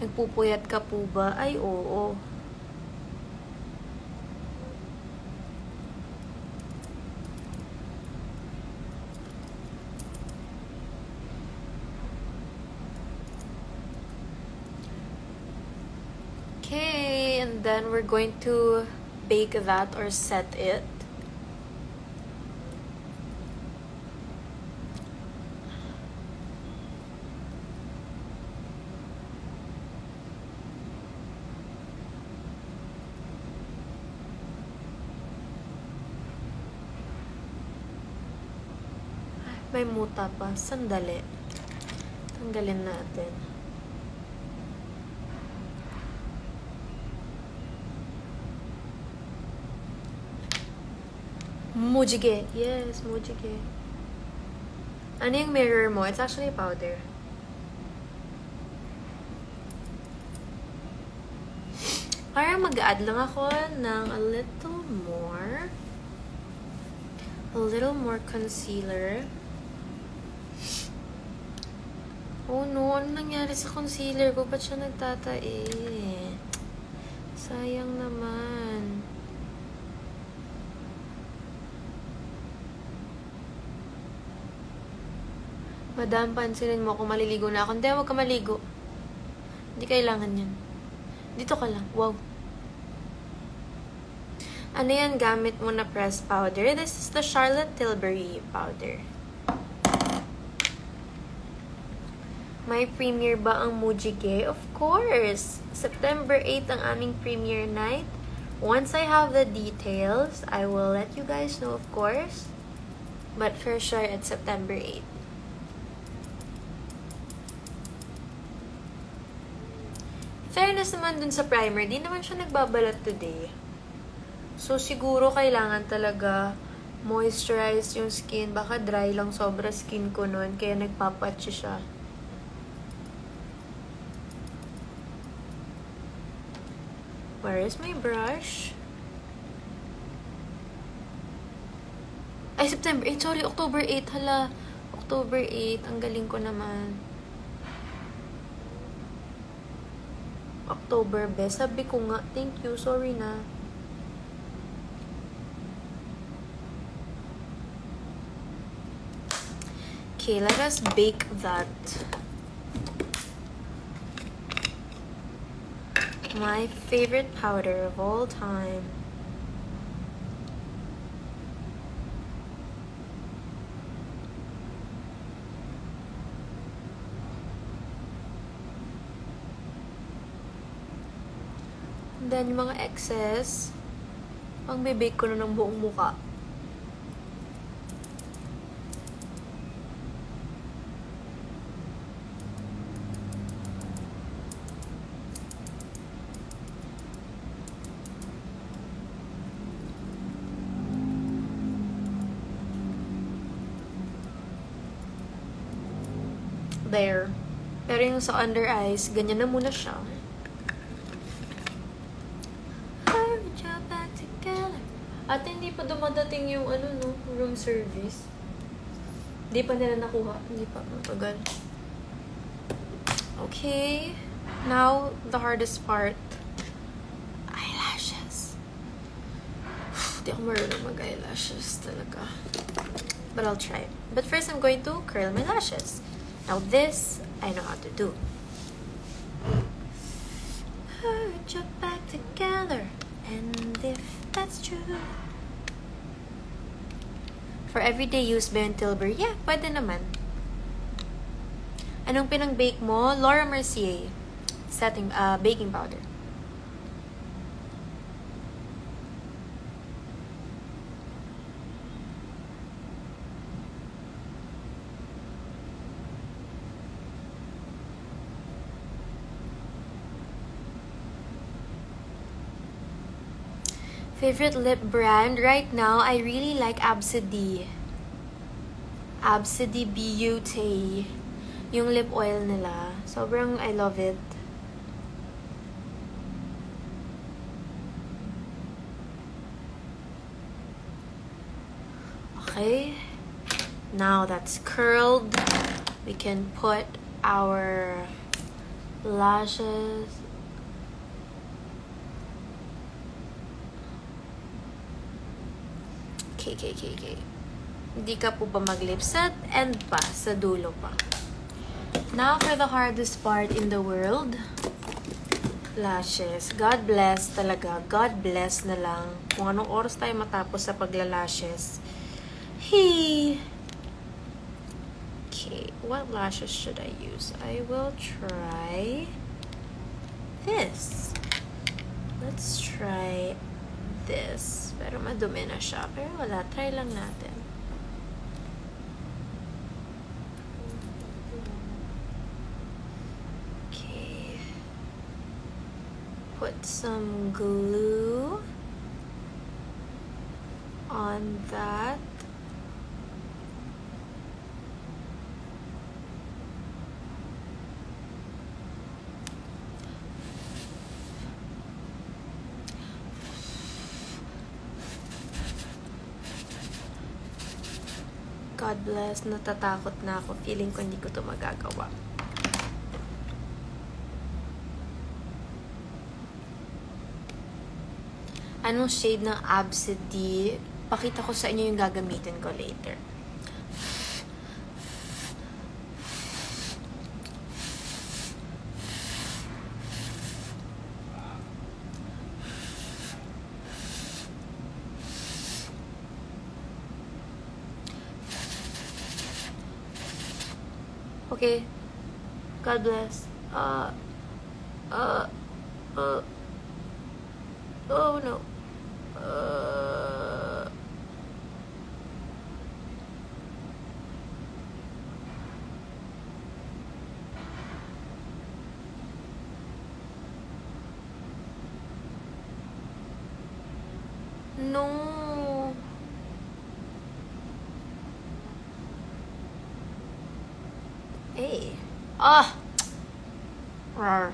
Nagpupuyat ka po ba? Ay, oo. Okay, and then we're going to bake that or set it. May muta pa. Sandali. Tanggalin natin. Mujige. Yes, mujige. Ano yung mirror mo? It's actually powder. Parang mag-add lang ako ng a little more concealer. Oh no, ano nangyari sa concealer ko? Ba't siya nagtatae? Sayang naman. Madam, pansinin mo kung maliligo na ako. Hindi, huwag ka maligo. Hindi kailangan yan. Dito ka lang. Wow. Ano yan gamit mo na pressed powder? This is the Charlotte Tilbury powder. May premiere ba ang Mujige? Of course! September 8 ang aming premiere night. Once I have the details, I will let you guys know, of course. But for sure, it's September 8. Fairness naman dun sa primer, di naman siya nagbabalat today. So, siguro kailangan talaga moisturize yung skin. Baka dry lang sobra skin ko nun, kaya nagpapatch siya. Where is my brush? Ay, September 8. Sorry, October 8. Hala, October 8. Ang galing ko naman. October best. Sabi ko nga, thank you. Sorry na. Okay, let us bake that. My favorite powder of all time. And then, yung mga excess, pang bibake ko na ng buong mukha. There. Pero yung sa under eyes, ganyan na muna siya. At hindi pa dumadating yung room service. Hindi pa nila nakuha. Hindi pa. Matagal. Okay. Now, the hardest part. Eyelashes. Hindi ako marunong mag-eyelashes talaga. But I'll try. But first, I'm going to curl my lashes. Now this, I know how to do. Put your back together, and if that's true. For everyday use ba yung Tilbury? Yeah, pwede naman. Anong pinang-bake mo? Laura Mercier. Baking powder. Favorite lip brand? Right now, I really like Absidy. Absidy Beauty. Yung lip oil nila. Sobrang I love it. Okay. Now that's curled. We can put our lashes. Okay. Hindi ka po ba mag-lip set? End pa, sa dulo pa. Now for the hardest part in the world. Lashes. God bless talaga. God bless na lang. Kung anong oras tayo matapos sa paglalashes. Okay, what lashes should I use? I will try this. Let's try this. Pero madumi na siya. Pero wala. Try lang natin. Okay. Put some glue on that. God bless, natatakot na ako. Feeling ko hindi ko to magagawa. Anong shade ng Absidy? Pakita ko sa inyo yung gagamitin ko later. Okay. God bless. Oh no. No. Hey. Ah. Rawr.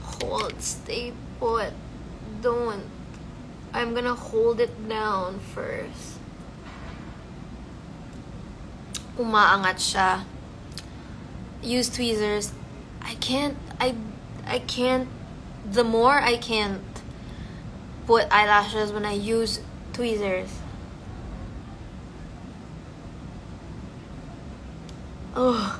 Hold, stay put. Don't. I'm gonna hold it down first. Umaangat siya. Use tweezers. I can't. The more I can't put eyelashes when I use tweezers. Oh.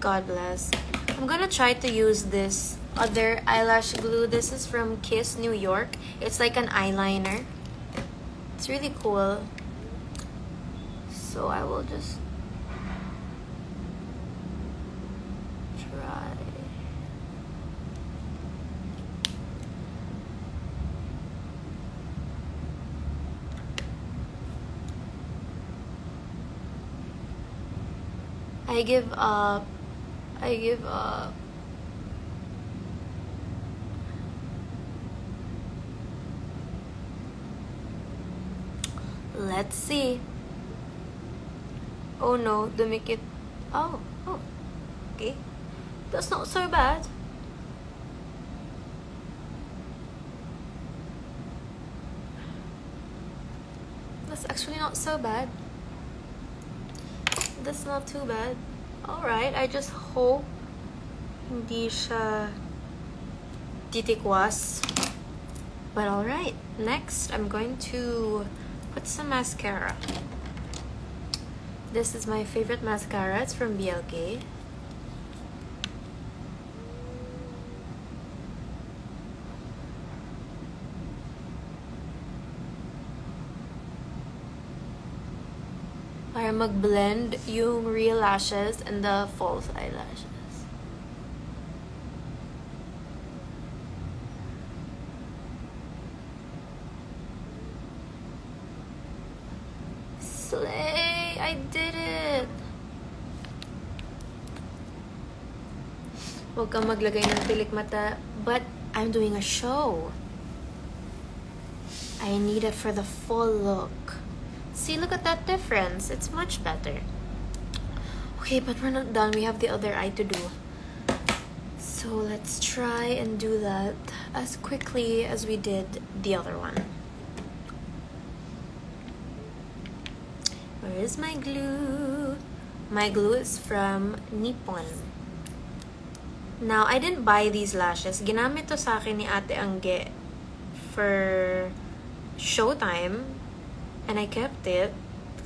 God bless. I'm gonna try to use this other eyelash glue. This is from Kiss New York. It's like an eyeliner. It's really cool. So I will just try. I give up. Let's see. Oh no, dumikit. Oh, okay. That's not so bad. That's actually not so bad. That's not too bad. Alright, I just hope hindi siya titikwas. But alright, next I'm going to put some mascara. This is my favorite mascara. It's from BLK. Para mag-blend yung real lashes and the false eyelashes. Slay! I did it! Huwag kang maglagay ng pilik mata. But I'm doing a show. I need it for the full look. See, look at that difference. It's much better. Okay, but we're not done. We have the other eye to do. So let's try and do that as quickly as we did the other one. Where is my glue? My glue is from Nippon. Now, I didn't buy these lashes. Ginamit to sa akin ni Ate Angge for showtime. And I kept it.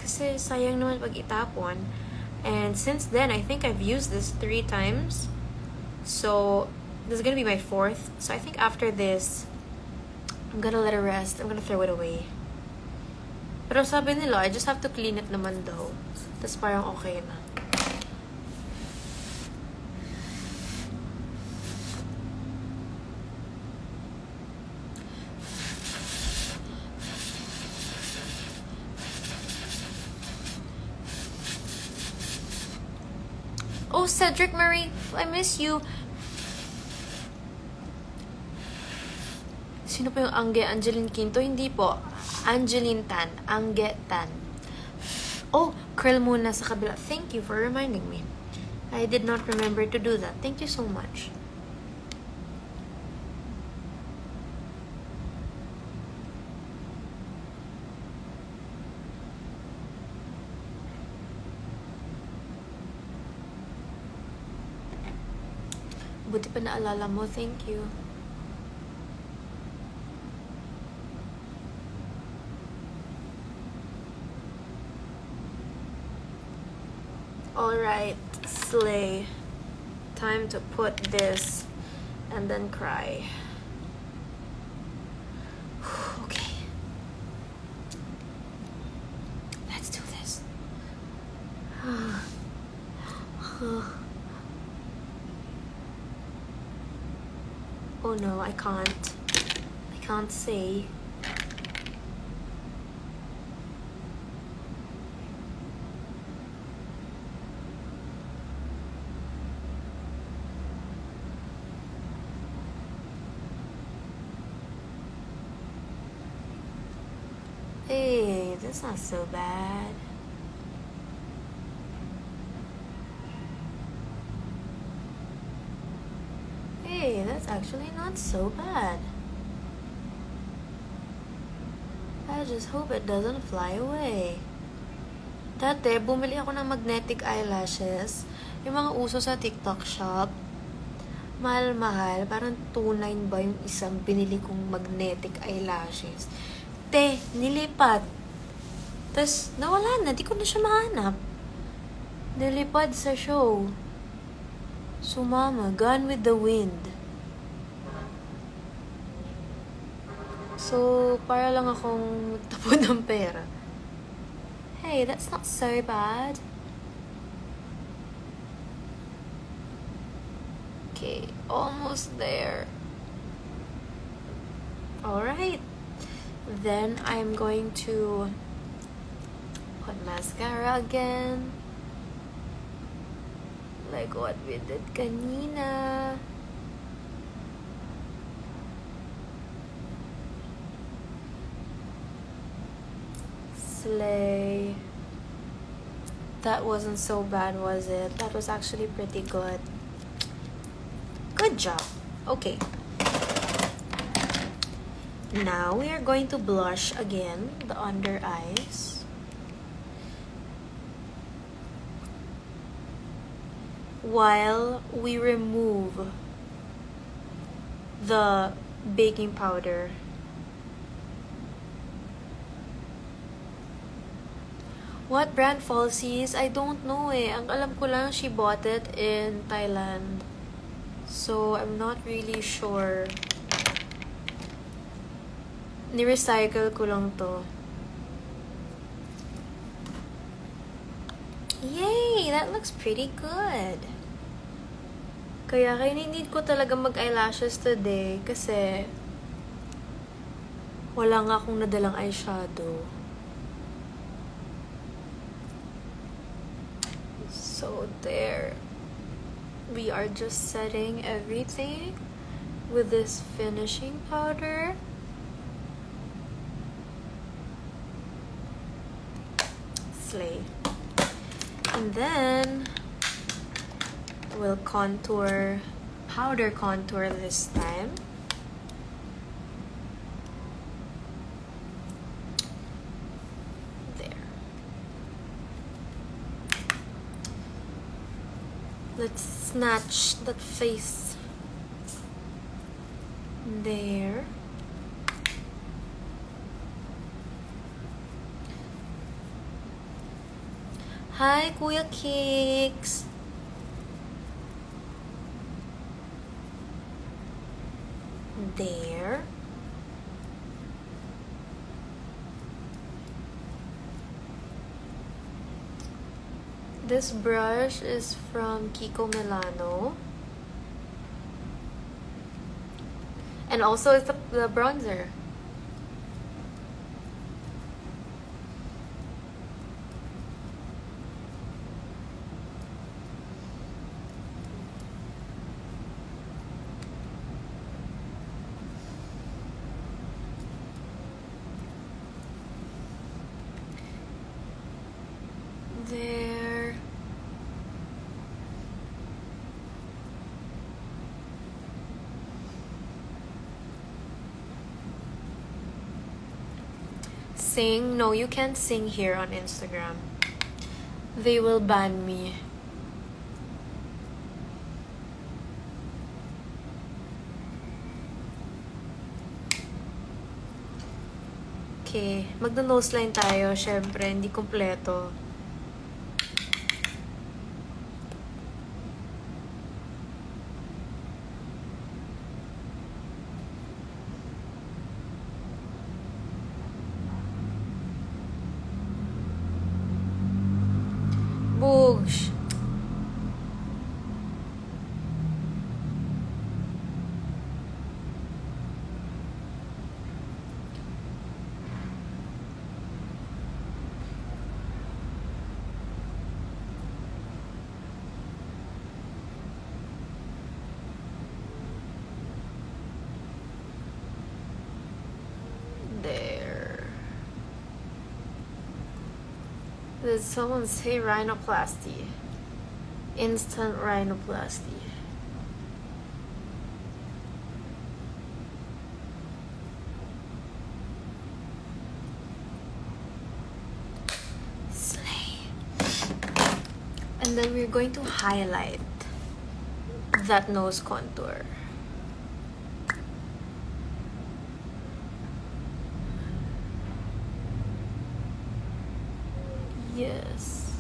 Kasi sayang naman pag itapon. And since then, I think I've used this 3 times. So, this is gonna be my 4th. So, I think after this, I'm gonna let it rest. I'm gonna throw it away. Pero sabi nila, I just have to clean it naman daw. Tapos parang okay na. Oh, Cedric Marie, I miss you. Sino po yung Angge? Angeline Quinto? Hindi po. Angeline Tan. Angge Tan. Oh, curl muna sa kabila. Thank you for reminding me. I did not remember to do that. Thank you so much. Buti pa naalala mo. Thank you. Alright, slay. Time to put this and then cry. Okay. Let's do this. Oh no, I can't. I can't say. Hey, that's not so bad. Hey, that's actually not so bad. I just hope it doesn't fly away. Dati, bumili ako ng magnetic eyelashes. Yung mga uso sa TikTok shop. Mahal-mahal. Parang 2.9 ba yung isang binili kong magnetic eyelashes. Nilipat. Tapos, nawala na. Di ko na siya mahanap. Nilipad sa show. Sumama. Gone with the wind. So, para lang akong tapon ng pera. Hey, that's not so bad. Okay, almost there. Alright. Then I'm going to put mascara again. Like what we did kanina. Slay. That wasn't so bad, was it? That was actually pretty good. Good job. Okay. Now we are going to blush again, the under eyes. While we remove the baking powder. What brand Falsies? I don't know eh. Ang alam ko lang, she bought it in Thailand. So, I'm not really sure. Ni-recycle ko lang to. Yay! That looks pretty good. Kaya need ko talaga mag-eyelashes today kasi wala nga akong nadalang eyeshadow. So there. We are just setting everything with this finishing powder. Slay. And then we'll contour, powder contour this time. There. Let's snatch that face. There. Hi, Kuya Cakes. There. This brush is from Kiko Milano. And also it's the bronzer. There. Sing? No, you can't sing here on Instagram. They will ban me. Okay, magna-nose line tayo. Syempre, hindi kompleto. Boosh. There. Did someone say rhinoplasty? Instant rhinoplasty. Slay. And then we're going to highlight that nose contour. Yes.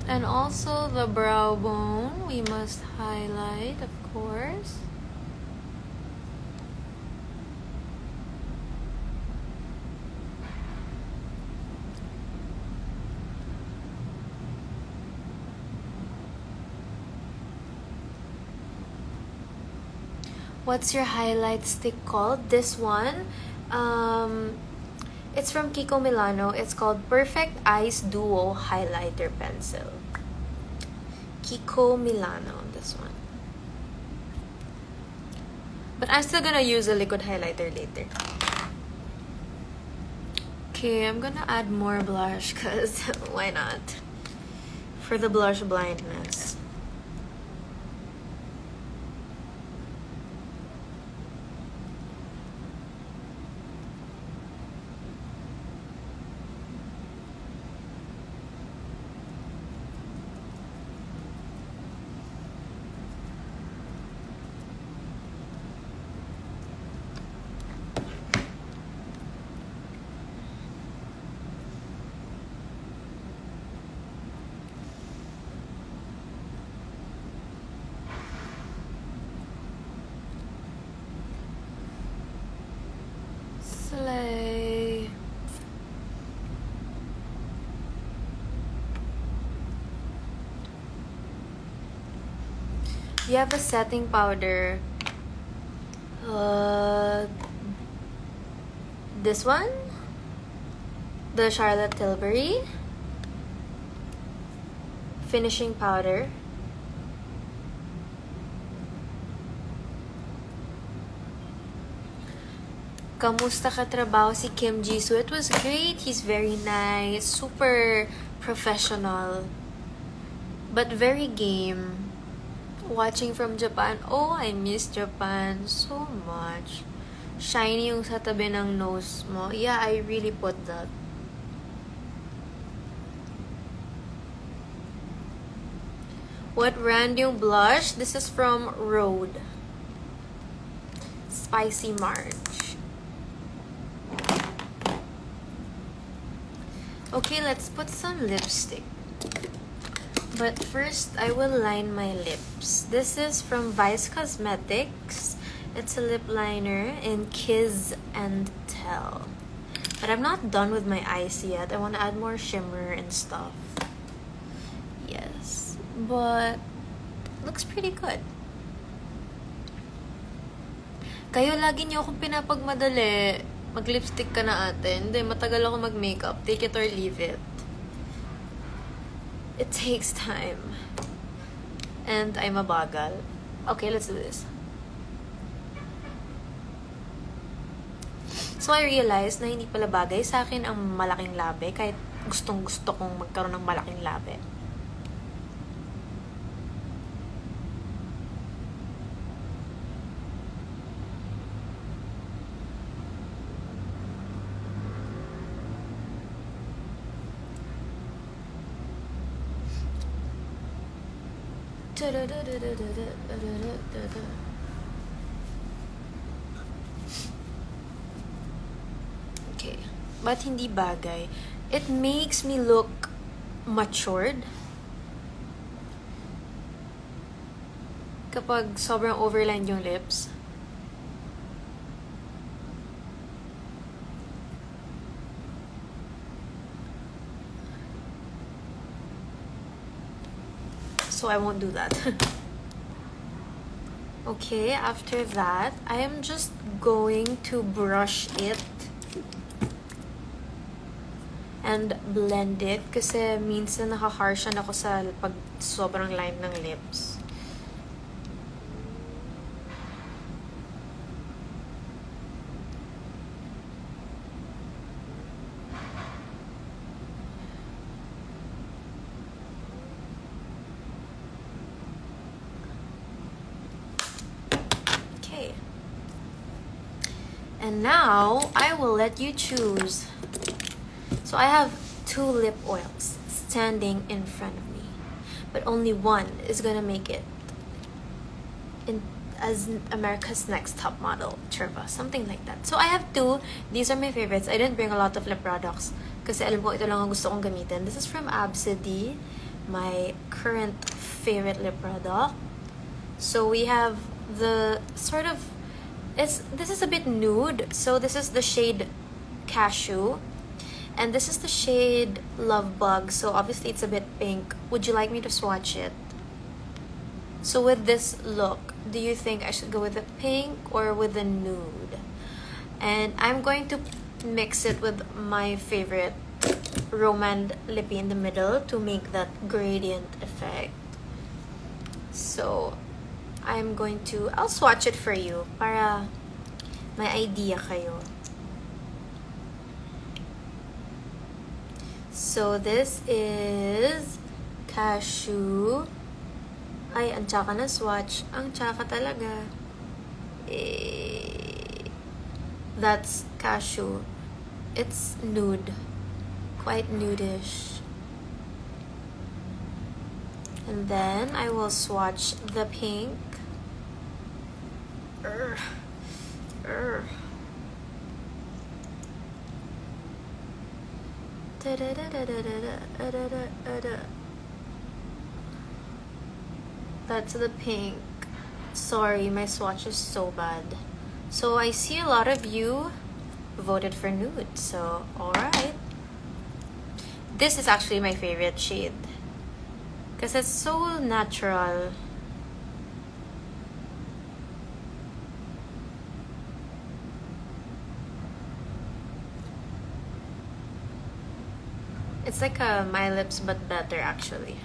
And also the brow bone, we must highlight, of course. What's your highlight stick called? This one, it's from Kiko Milano. It's called Perfect Eyes Duo Highlighter Pencil. Kiko Milano, this one. But I'm still gonna use a liquid highlighter later. Okay, I'm gonna add more blush because why not? For the blush blindness. Slay. You have a setting powder. This one, the Charlotte Tilbury finishing powder. Kamusta katrabaho si Kim Jisoo? It was great. He's very nice, super professional, but very game. Watching from Japan. Oh, I miss Japan so much. shiny yung sa tabi ng nose mo. Yeah, I really put that. What brand yung blush? This is from Rhode. Spicy March. Okay, let's put some lipstick. But first, I will line my lips. This is from Vice Cosmetics. It's a lip liner in Kiss and Tell. But I'm not done with my eyes yet. I want to add more shimmer and stuff. Yes, but looks pretty good. Kayo lagi niyo akong pinapagmadali. Mag-lipstick ka na ate. Hindi, matagal ako mag-makeup. Take it or leave it. It takes time. And I'm a bagal. Okay, let's do this. So I realized na hindi pala bagay sa akin ang malaking labi kahit gustong-gusto kong magkaroon ng malaking labi. Okay. But hindi bagay. It makes me look matured. Kapag sobrang overlined yung lips. So I won't do that. Okay, after that, I am just going to brush it and blend it kasi minsan nakaharshan ako sa pag sobrang line ng lips. And now, I will let you choose. So I have 2 lip oils standing in front of me. But only one is gonna make it as America's Next Top Model, Turva, something like that. So I have 2. These are my favorites. I didn't bring a lot of lip products kasi alam ko ito lang ang gusto kong gamitin. This is from Absidy, my current favorite lip product. So we have the sort of this is a bit nude, so this is the shade Cashew, and this is the shade Love Bug, so obviously it's a bit pink. Would you like me to swatch it? So with this look, do you think I should go with the pink or with the nude? And I'm going to mix it with my favorite Romand Lippy in the middle to make that gradient effect. So I'll swatch it for you para may idea kayo. So this is Cashew. Ay, ang tsaka na swatch. Ang tsaka talaga. That's Cashew. It's nude. Quite nudish. And then I will swatch the pink. That's the pink. Sorry, my swatch is so bad. So I see a lot of you voted for nude, so alright. This is actually my favorite shade because it's so natural. It's like a My Lips but better actually.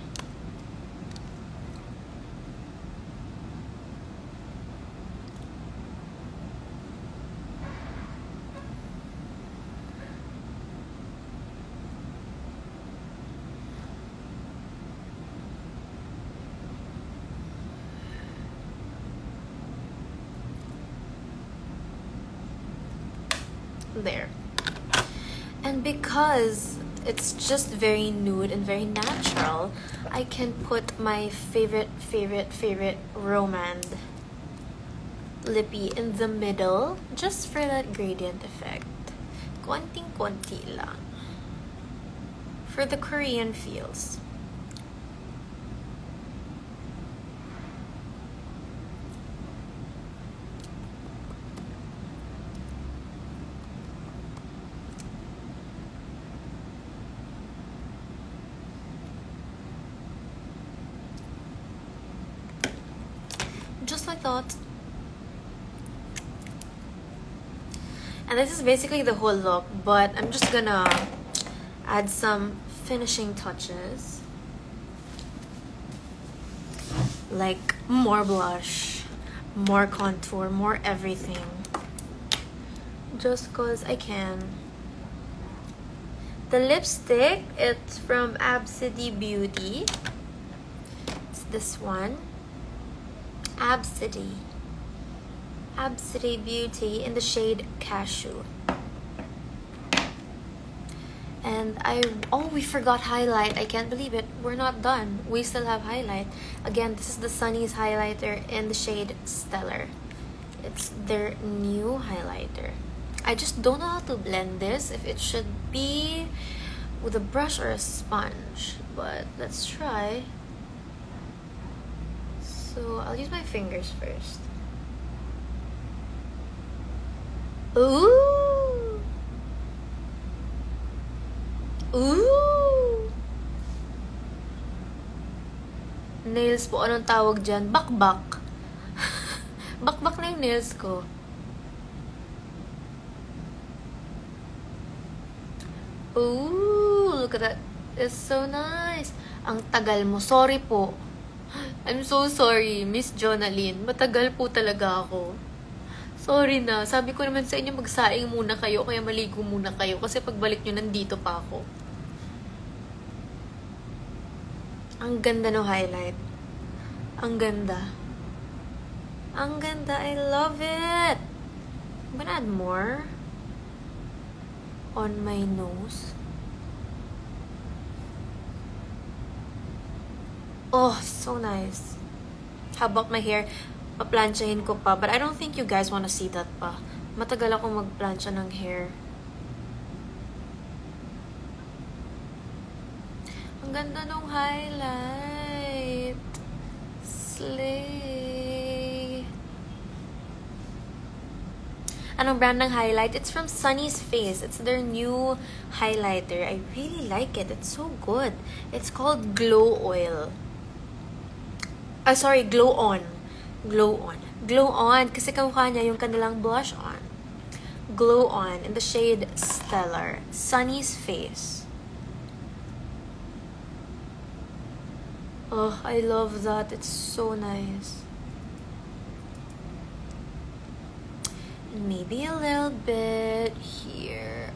there. And because it's just very nude and very natural, I can put my favorite Romand lippy in the middle just for that gradient effect. Konting-konti lang. For the Korean feels. Just like that. And this is basically the whole look, but I'm just gonna add some finishing touches. Like more blush, more contour, more everything. Just cause I can. The lipstick, it's from Absidy Beauty. It's this one. Absidy Beauty in the shade Cashew. And we forgot highlight. I can't believe it. We're not done. We still have highlight. Again, this is the Sunny's highlighter in the shade Stellar. It's their new highlighter. I just don't know how to blend this, if it should be with a brush or a sponge, but let's try. So I'll use my fingers first. Ooh! Ooh! Nails po, anong tawag dyan? Bakbak. Bakbak na yung nails ko. Ooh! Look at that. It's so nice. Ang tagal mo. Sorry po. I'm so sorry, Miss Jonaline. Matagal po talaga ako. Sorry na. Sabi ko naman sa inyo, magsaing muna kayo, kaya maligo muna kayo. Kasi pagbalik nyo, nandito pa ako. Ang ganda no highlight. Ang ganda. Ang ganda. I love it. I'm gonna add more on my nose. Oh, so nice. How about my hair? Paplansyahin ko pa. But I don't think you guys want to see that pa. Matagal ako magplansya ng hair. Ang ganda nung highlight. Slay. Anong brand ng highlight? It's from Sunny's Face. It's their new highlighter. I really like it. It's so good. It's called Glow Oil. Sorry, Glow On. Glow On. Glow On. Kasi kamukha niya yung kanilang blush on. Glow On in the shade Stellar. Sunny's Face. Oh, I love that. It's so nice. And maybe a little bit here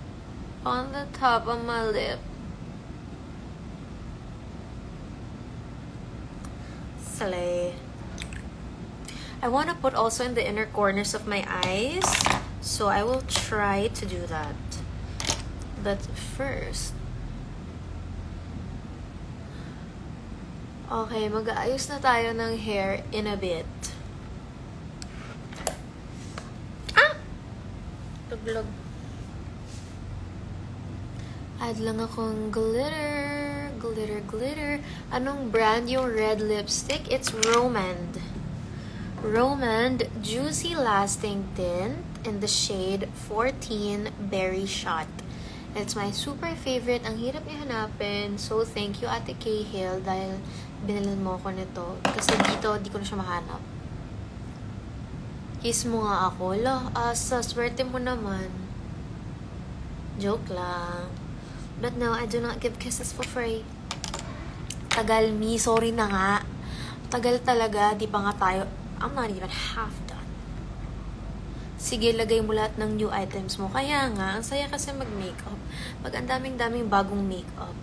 on the top of my lip. Slay. I want to put also in the inner corners of my eyes, so I will try to do that. But first, okay, mag-aayos na tayo ng hair in a bit. Tuglog. Add lang akong glitter. Glitter. Anong brand yung red lipstick? It's Romand. Romand Juicy Lasting Tint in the shade 14 Berry Shot. It's my super favorite. Ang hirap niya hanapin. So, thank you, Ate Cahill, dahil binilan mo ako nito. Kasi dito, di ko na siya mahanap. Kiss mo nga ako. Sa swerte mo naman. Joke lang. But no, I do not give kisses for free. Tagal, me. Sorry na nga. Tagal talaga. Di pa nga tayo. I'm not even half done. Sige, lagay mo lahat ng new items mo. Kaya nga, ang saya kasi mag-makeup. Pag ang daming bagong makeup.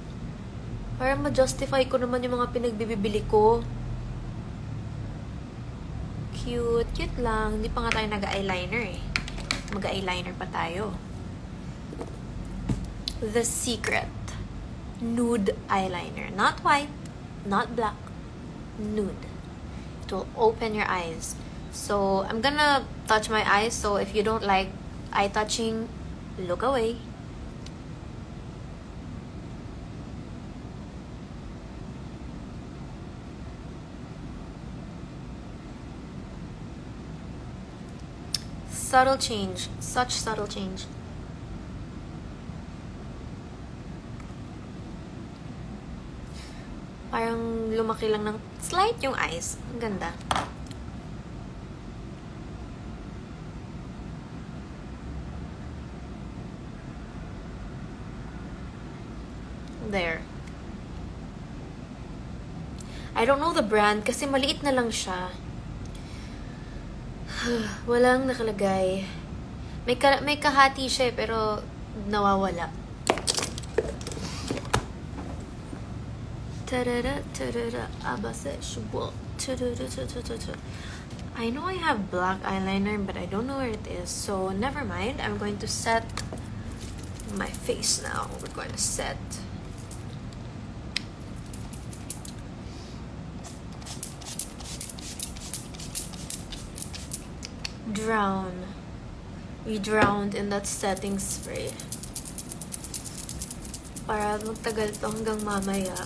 Para ma-justify ko naman yung mga pinagbibili ko. Cute. Cute lang. Hindi pa nga tayo nag-eyeliner eh. Mag-eyeliner pa tayo. The Secret Nude Eyeliner. Not white, not black, nude. It will open your eyes. So I'm gonna touch my eyes, so if you don't like eye touching, look away. Subtle change. Such subtle change. Parang lumaki lang ng slight yung eyes. Ang ganda. There. I don't know the brand kasi maliit na lang siya. Walang nakalagay. May kahati siya pero nawawala. I know I have black eyeliner, but I don't know where it is. So never mind. I'm going to set my face now. We're going to set. We drowned in that setting spray. Para magtagal to hanggang mamaya.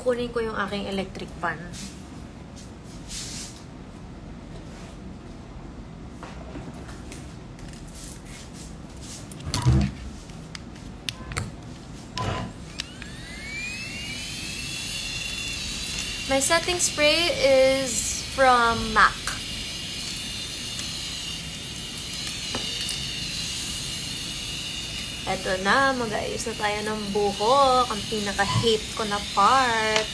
Kukunin ko yung aking electric fan. My setting spray is from MAC. Eto na, mag-ayos na tayo ng buhok. Ang pinaka-hate ko na part.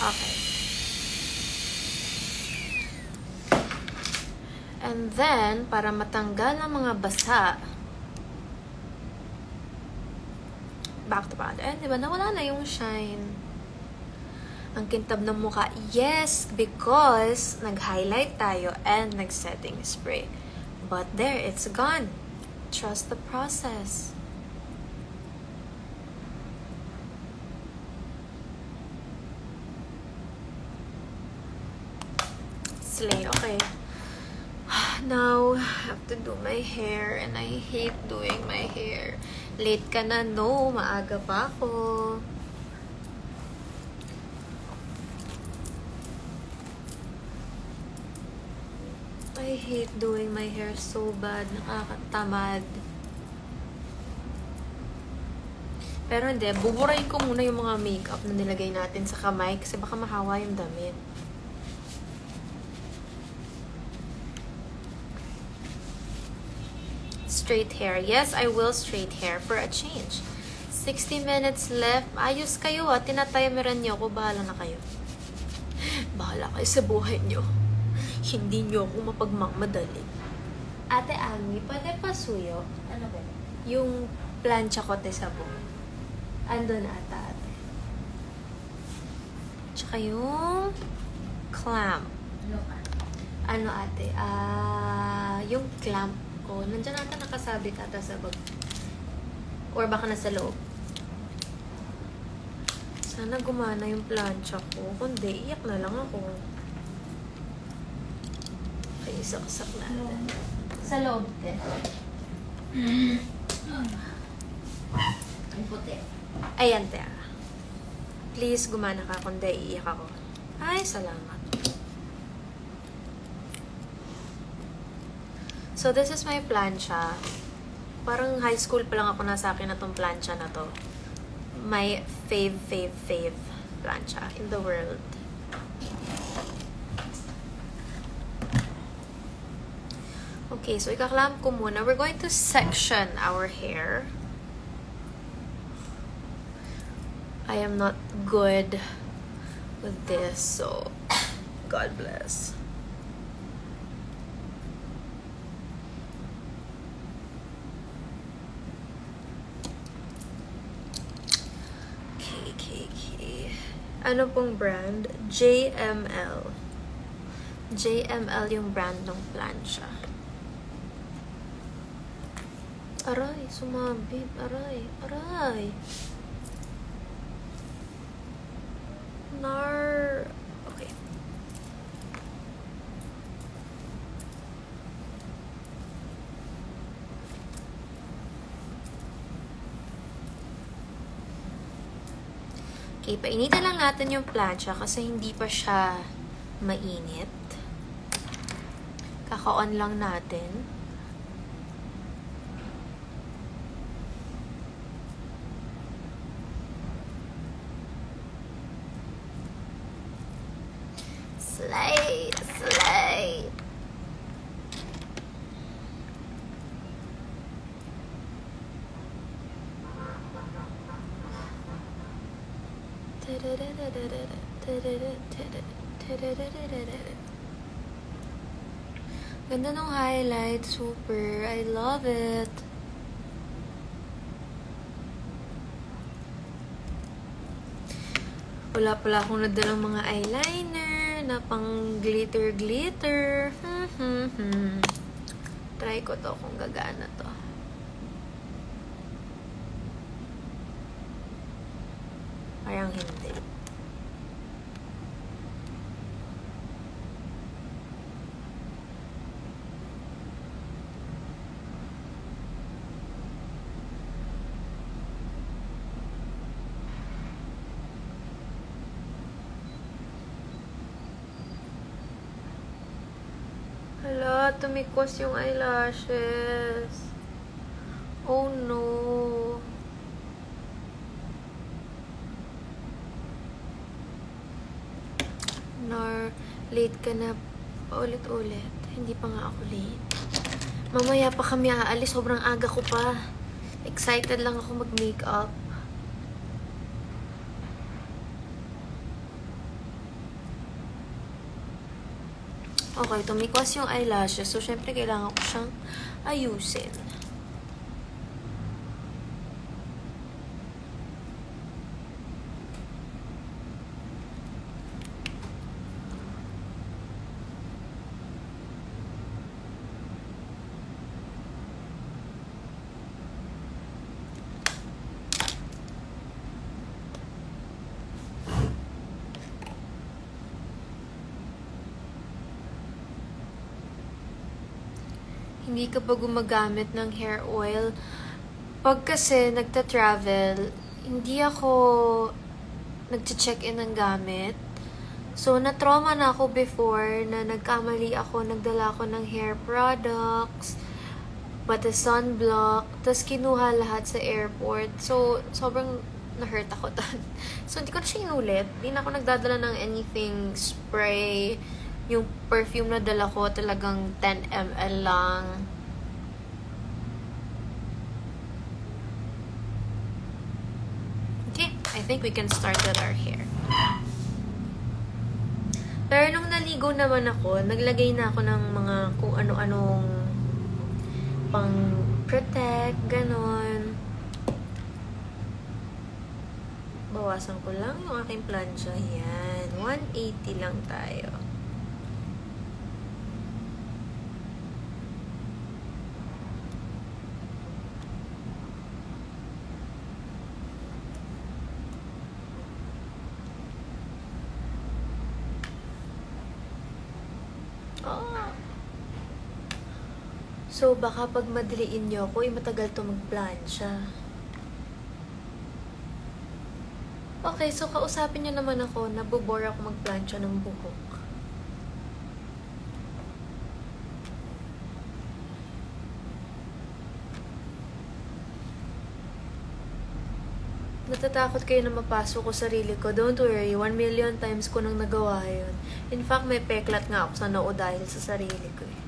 Okay. And then, para matanggal ang mga basa, back to back. Eh, diba? Nawala na yung shine. Ang kintab ng mukha. Yes, because nag-highlight tayo and nag-setting spray. But there, it's gone. Trust the process. Slay. Okay. Now, I have to do my hair and I hate doing my hair. Late ka na, no. Maaga pa ako. I hate doing my hair so bad. Nakakatamad. Pero hindi, buburahin ko muna yung mga makeup na nilagay natin sa kamay kasi baka mahawa yung damit. Straight hair. Yes, I will straight hair for a change. 60 minutes left. Ayos kayo ah. Tinatimeran niyo ako. Bahala na kayo. Bahala kayo sa buhay niyo. Hindi niyo ako mapagmamadali. Ate Ami, pwede pa suyo? Ano ba? Yung plancha ko te sabon. Ando na ata ate. Tsaka yung clamp. Ano ate? Yung clamp ko. Nandiyan ata nakasabit ata sa bag. Or baka nasa loob. Sana gumana yung plancha ko. Kundi, iyak na lang ako. Okay, saksak na. Sa loob, te. Ang puti. Ayan, te. Please, gumana ka. Kundi, iiyak ako. Ay, salamat. So, this is my plancha. Parang high school pa lang ako nasa akin na tong plancha na to. My fave plancha in the world. Okay, so ikaklamp ko muna. We're going to section our hair. I am not good with this, so God bless. Okay. Ano pong brand? JML. JML yung brand ng plancha. Aray, sumabit. Aray. Nar. Okay. Okay, painitin lang natin yung plancha kasi hindi pa siya mainit. Kaka-on lang natin. Slay! Ganda ng highlight. Super. I love it. Wala pala akong nadalang mga eyeliner na pang glitter. Try ko to kung gagana to. Parang hindi. Hala, tumikos yung eyelashes. Oh no. Late ka na paulit-ulit. Hindi pa nga ako late. Mamaya pa kami aalis. Sobrang aga ko pa. Excited lang ako mag-makeup. Okay, tumikwas yung eyelashes. So, syempre, kailangan ko siyang ayusin. Hindi ka ba gumagamit ng hair oil? Pag kasi nagta-travel, hindi ako nagche-check-in ng gamit. So, na-trauma na ako before na nagkamali ako, nagdala ako ng hair products, pati sunblock, tapos kinuha lahat sa airport. So, sobrang na-hurt ako doon. So, hindi ko na siya inulit. Hindi na ako nagdadala ng anything spray. Yung perfume na dala ko talagang 10 ml lang. Okay, I think we can start with our hair. Pero nung naligo naman ako, naglagay na ako ng mga kung ano-anong pang protect, ganon. Bawasan ko lang yung aking plancha. Yan, 180 lang tayo. So, baka pag madaliin nyo ako, matagal to mag-plancha. Okay, so kausapin nyo naman ako, nabobore ako mag-plancha ng buhok. Natatakot kayo na mapasok ko sarili ko. Don't worry, 1 million times ko nang nagawa yun. In fact, may peklat nga ako sa noo dahil sa sarili ko eh.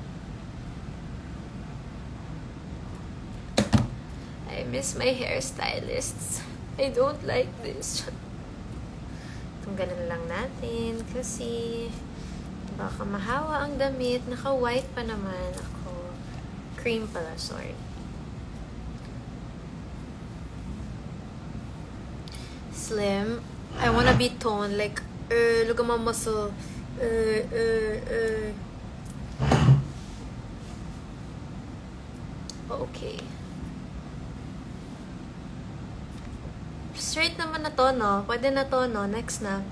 miss my hairstylists. I don't like this. Tanggalan lang natin kasi baka mahawa ang damit. Naka-white pa naman ako. Cream pala, sorry. Slim. I wanna be toned. Like, look at my muscle. Okay. Straight naman na to, no? Pwede na to, no? Next na.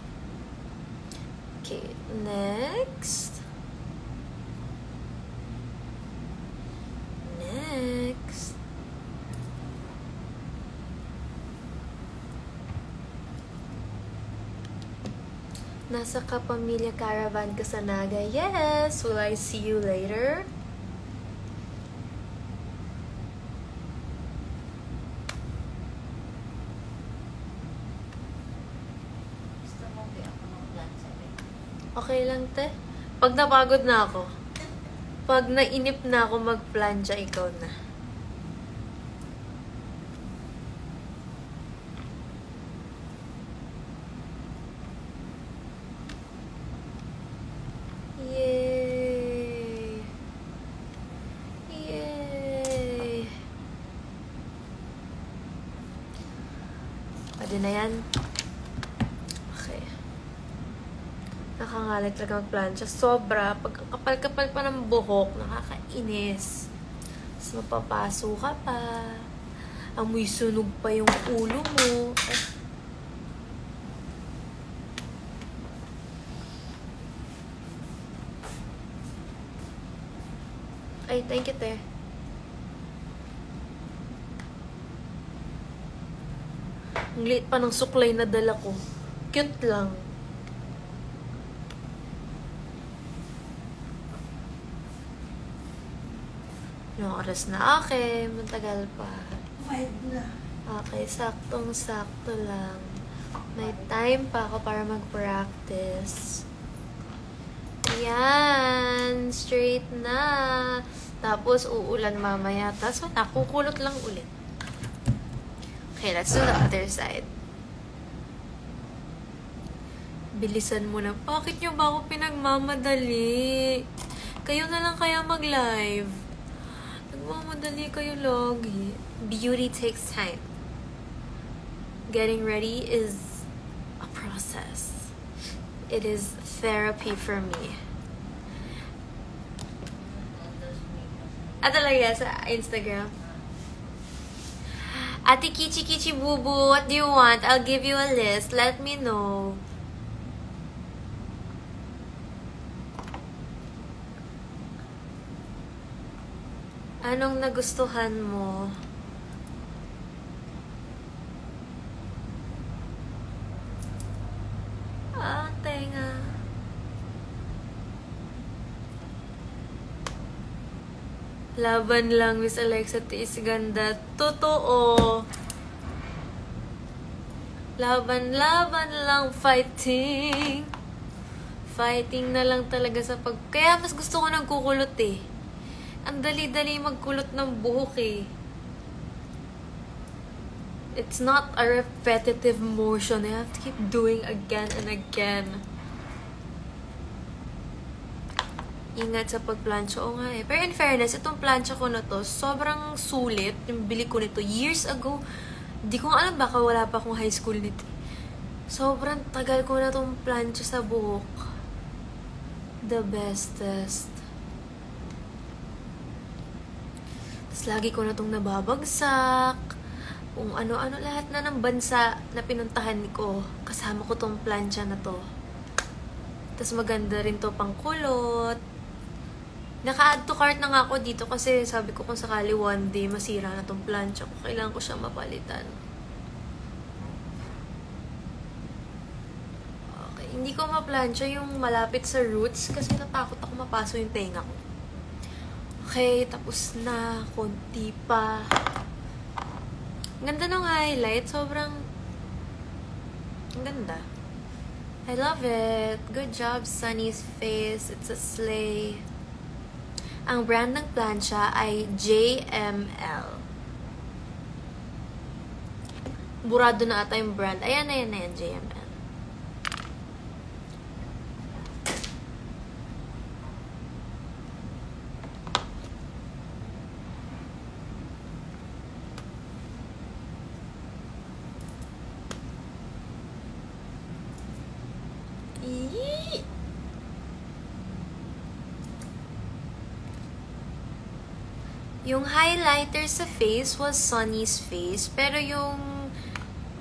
Okay, next. Next. Nasa Kapamilya Caravan ka sa Naga. Yes! Will I see you later? Okay lang, te. Pag napagod na ako, pag nainip na ako mag-plancha, ikaw na. Yay! Yay! Pwede na yan. Nakangalit talaga mag-plancha. Sobra. Pag kapal-kapal pa ng buhok, nakakainis. Tapos mapapaso ka pa. Amoy sunog pa yung ulo mo. Ay, thank you, te. Ang liit pa ng suklay na dala ko. Cute lang. Yung oras na okay, matagal pa. 5 na. Okay, saktong-sakto lang. May time pa ako para mag-practice. Yan, straight na. Tapos uulan mamaya. Tapos nakukulot lang ulit. Okay, let's do the other side. Bilisan mo na. Bakit nyo ba ako pinagmamadali? Kayo na lang kaya mag-live. Nagmamadali kayo lagi. Beauty takes time. Getting ready is a process. It is therapy for me. Talaga sa Instagram. Ate Kichi Kichi Boo Boo, what do you want? I'll give you a list. Let me know. Anong nagustuhan mo? Tenga. Laban lang, Miss Alexa Tiis Ganda. Totoo. Laban lang, fighting. Fighting na lang talaga sa pag... Kaya mas gusto ko nagkukulot eh. Ang dali-dali magkulot ng buhok eh. It's not a repetitive motion. I have to keep doing again and again. Ingat sa pagplancha. Oo nga eh. Pero in fairness, itong plancha ko na to, sobrang sulit. Yung bili ko nito years ago. Di ko alam, baka wala pa akong high school nito. Sobrang tagal ko na itong plancha sa buhok. The bestest. Lagi ko na itong nababagsak. Kung ano-ano lahat na ng bansa na pinuntahan ko. Kasama ko itong plancha na to. Tapos maganda rin to pang kulot. Naka-add to cart na nga ako dito kasi sabi ko kung sakali one day masira na itong plancha ko. Kailangan ko siya mapalitan. Okay. Hindi ko ma-plancha yung malapit sa roots kasi natakot ako mapaso yung tenga ko. Okay, tapos na. Konti pa. Ganda ng highlight. Sobrang... Ang ganda. I love it. Good job, Sunny's Face. It's a slay. Ang brand ng plancha ay JML. Burado na ata yung brand. Ayan, JML. Yung highlighter sa face was Sunny's face. Pero yung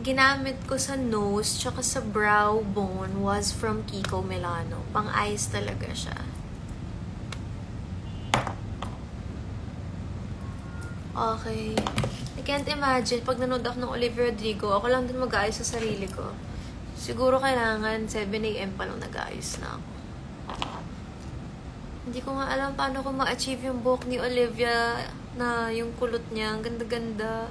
ginamit ko sa nose tsaka sa brow bone was from Kiko Milano. Pang eyes talaga siya. Okay. I can't imagine pag nanood ako ng Olivia Rodrigo, ako lang din mag-aayos sa sarili ko. Siguro kailangan 7 AM pa lang nag-aayos na ako. Hindi ko nga alam paano ko ma-achieve yung buhok ni Olivia na yung kulot niya. Ang ganda-ganda.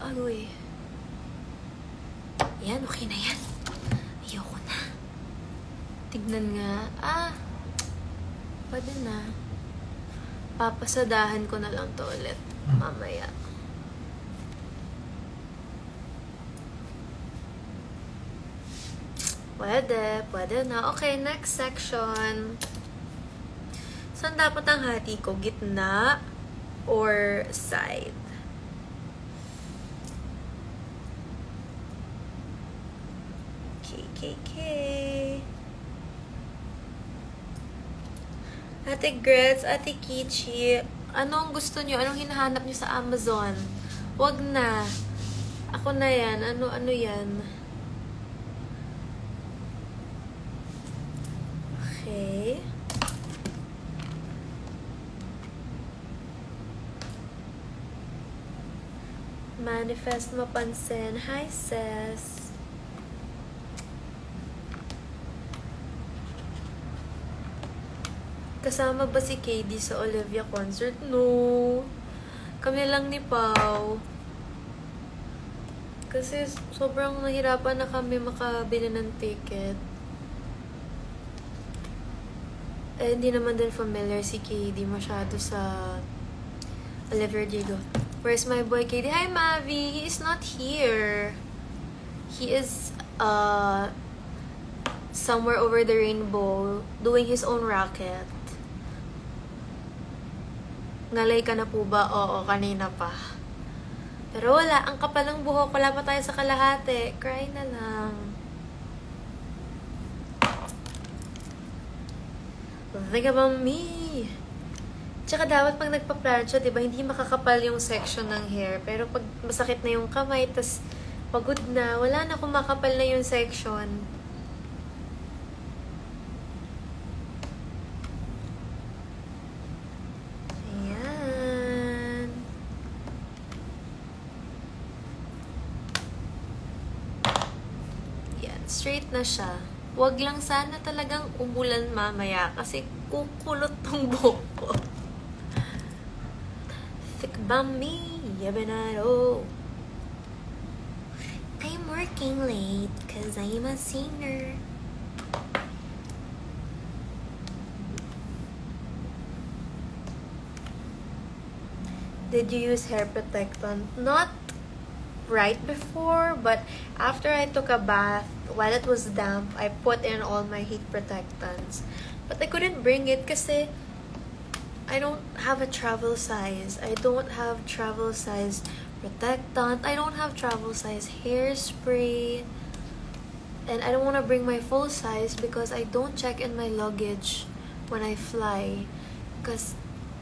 Agoy. Yan, okay na yan. Ayoko na. Tignan nga. Pwede na. Papasadahan ko na lang to ulit. Mamaya. Pwede na. Okay, next section. Saan dapat ang hati ko? Gitna or side? KKK. Ate Grets, Ate Kichi, ano ang gusto nyo? Anong hinahanap nyo sa Amazon? Wag na. Ako na yan. Ano yan? Okay. Manifest mapansin. Hi, sis. Kasama ba si KD sa Olivia concert? No. Kami lang ni Pau. Kasi sobrang nahirapan na kami makabili ng ticket. Eh, hindi naman din familiar si KD masyado sa Olivia Rodrigo. Where's my boy KD? Hi, Mavi! He is not here. He is, somewhere over the rainbow doing his own racket. Ngalay ka na po ba? Oo, kanina pa. Pero wala, ang kapal ng buhok. Wala pa tayo sa kalahati. Cry na lang. Think about me. Tsaka dapat pag nagpa-plancha, diba, hindi makakapal yung section ng hair. Pero pag masakit na yung kamay, tas pagod na, wala na kung makapal na yung section. Ayan. Yan, straight na siya. Wag lang sana talagang umulan mamaya kasi kukulot tong buhok ko. Thick about me, yabanaro. I'm working late because I'm a singer. Did you use hair protectant? Not right before, but after I took a bath, while it was damp, I put in all my heat protectants. But I couldn't bring it kasi I don't have a travel size. I don't have travel size protectant. I don't have travel size hairspray. And I don't want to bring my full size because I don't check in my luggage when I fly. Because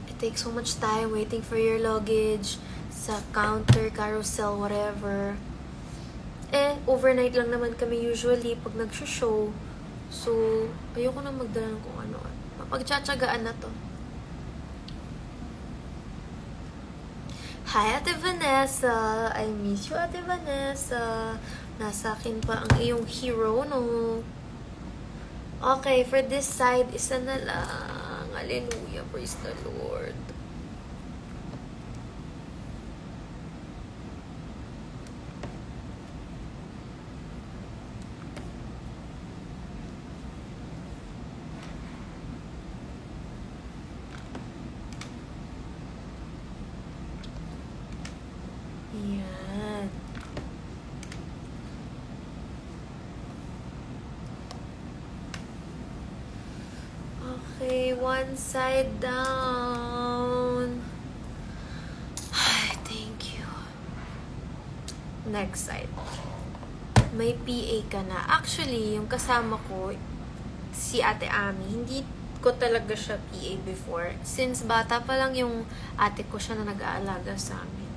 it takes so much time waiting for your luggage sa counter, carousel, whatever. Eh, overnight lang naman kami usually pag nag-show. So, ayoko na magdala ng kung ano. Mapagtsatsagaan na to. Hi, Ate Vanessa! I miss you, Ate Vanessa. Nasa akin pa ang iyong hero, no? Okay, for this side, isa na lang. Hallelujah, praise the Lord. Ayan. Okay, one side down. Ay, thank you. Next side. May PA ka na. Actually, yung kasama ko, si Ate Ami, hindi ko talaga siya PA before. Since bata pa lang yung ate ko siya na nag-aalaga sa amin.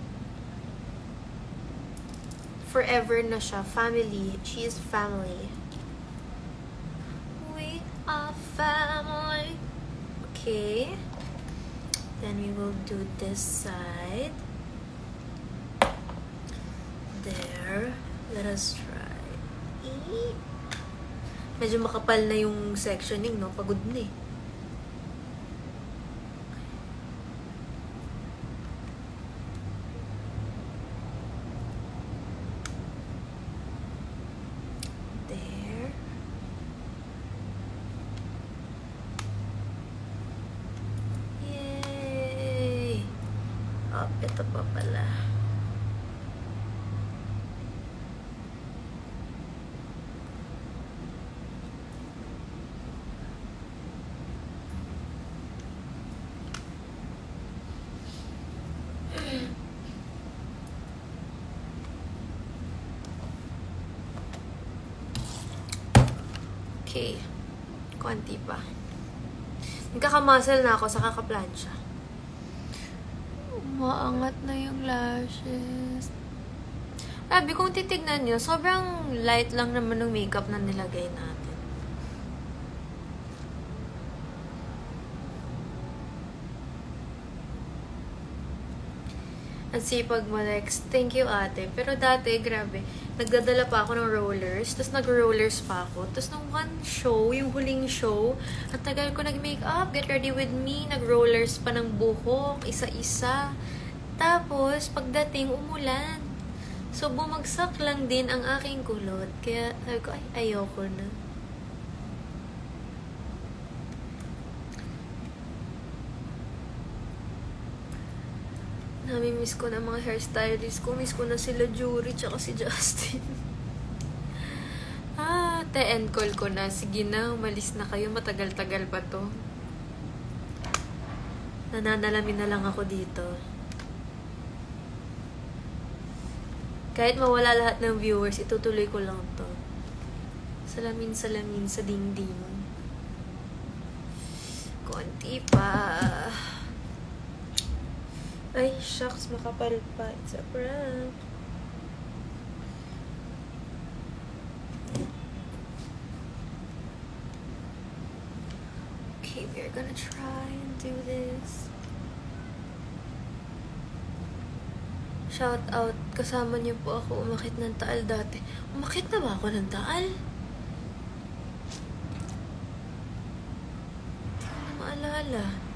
Forever na siya. Family. She is family. We are family. Okay. Then we will do this side. There. Let us try. Medyo makapal na yung sectioning, no? Pagod na eh. There. Yay! Oh, ito pa pala. Okay. Konti pa. Nagkakamuscle na ako sa kakaplansya. Maangat na yung lashes. Sabi, kung titignan nyo, sobrang light lang naman ng makeup na nilagay natin. At sipag mo, Lex. Thank you, ate. Pero dati, grabe, nagdadala pa ako ng rollers, tapos nag-rollers pa ako. Tapos nung one show, yung huling show, ang tagal ko nag-makeup, get ready with me, nag-rollers pa ng buhok, isa-isa. Tapos, pagdating, umulan. So, bumagsak lang din ang aking kulot. Kaya, sabi ko, ay, ayoko na. Nami-miss ko na mga hairstylist ko. Miss ko na sila Jury tsaka si Justin. Te-end call ko na. Sige na, umalis na kayo. Matagal-tagal pa to. Nananalamin na lang ako dito. Kahit mawala lahat ng viewers, itutuloy ko lang to. Salamin-salamin sa dingding. Konti pa. Ay, shucks, makapal pa. It's a prank. Okay, we're gonna try and do this. Shout out, kasama niyo po ako umakit ng Taal dati. Umakit na ba ako ng Taal? Hindi ko na maalala.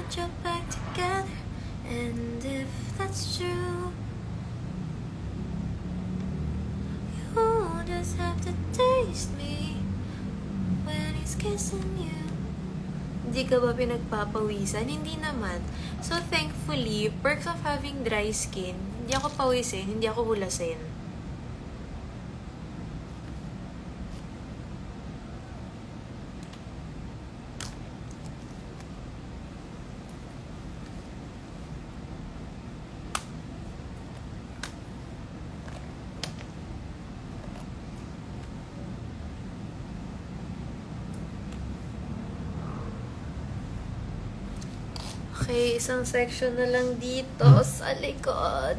Jump back together, and if that's true, you'll just have to taste me when he's kissing you. Hindi ka ba pinagpapawisan? Hindi naman. So thankfully, perks of having dry skin, hindi ako pawisin, hindi ako hulasin. Okay, isang section na lang dito sa likod.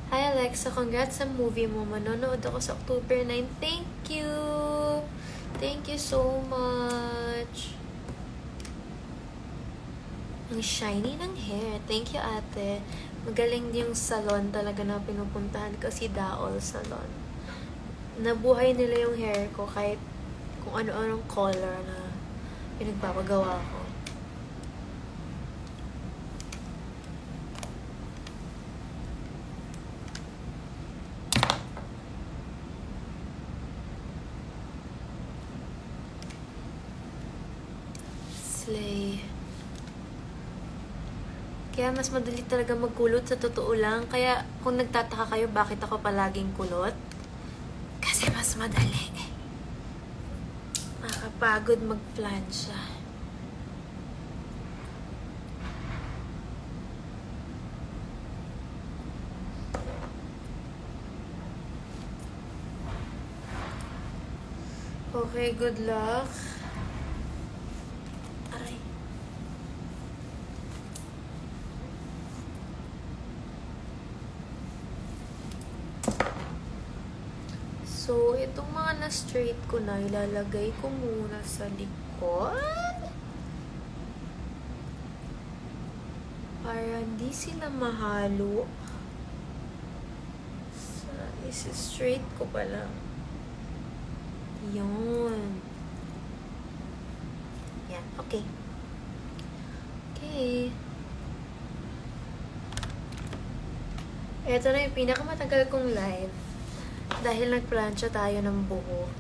Hi Alexa, congrats sa movie mo. Manonood ako sa October 9. Thank you! Thank you so much! Ang shiny ng hair. Thank you, ate. Magaling din yung salon talaga na pinupuntahan ko, si Daol Salon. Nabuhay nila yung hair ko kahit kung ano-anong color na pinagpapagawa ko. Slay. Kaya mas madali talaga magkulot sa totoo lang. Kaya kung nagtataka kayo bakit ako palaging kulot, kasi mas madali. Nakakapagod mag-plancha. Okay, good luck. Aray. So, itong mga na-straight ko na, ilalagay ko muna sa likod. Para hindi sila mahalo. Isi-straight ko pala. Yun. Yan. Okay. Okay. Ito na yung pinakamatagal kong live. Dahil nagplansya tayo ng buhok.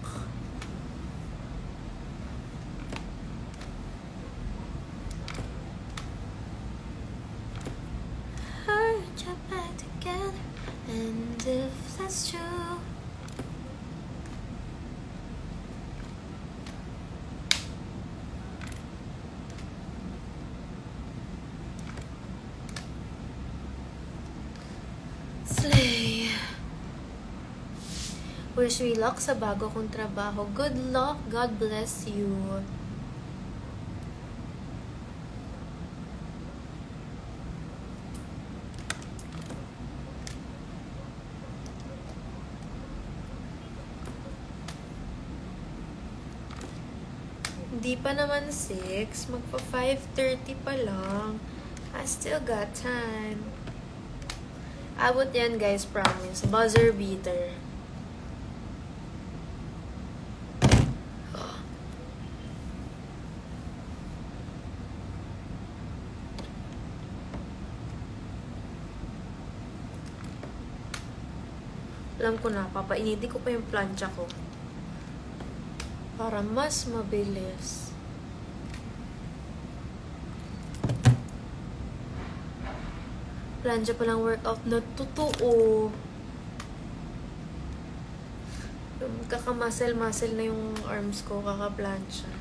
Heard you back together. And if that's true, slay. Wish me luck sa bago kong trabaho. Good luck. God bless you. Hindi pa naman 6. Magpa 5:30 pa lang. I still got time. Abot yan, guys, promise. Buzzer beater. Alam ko na, papainiti ko pa yung plancha ko. Para mas mabilis. Plancha pa lang workout na totoo. Kaka-muscle-muscle na yung arms ko, kaka-plancha.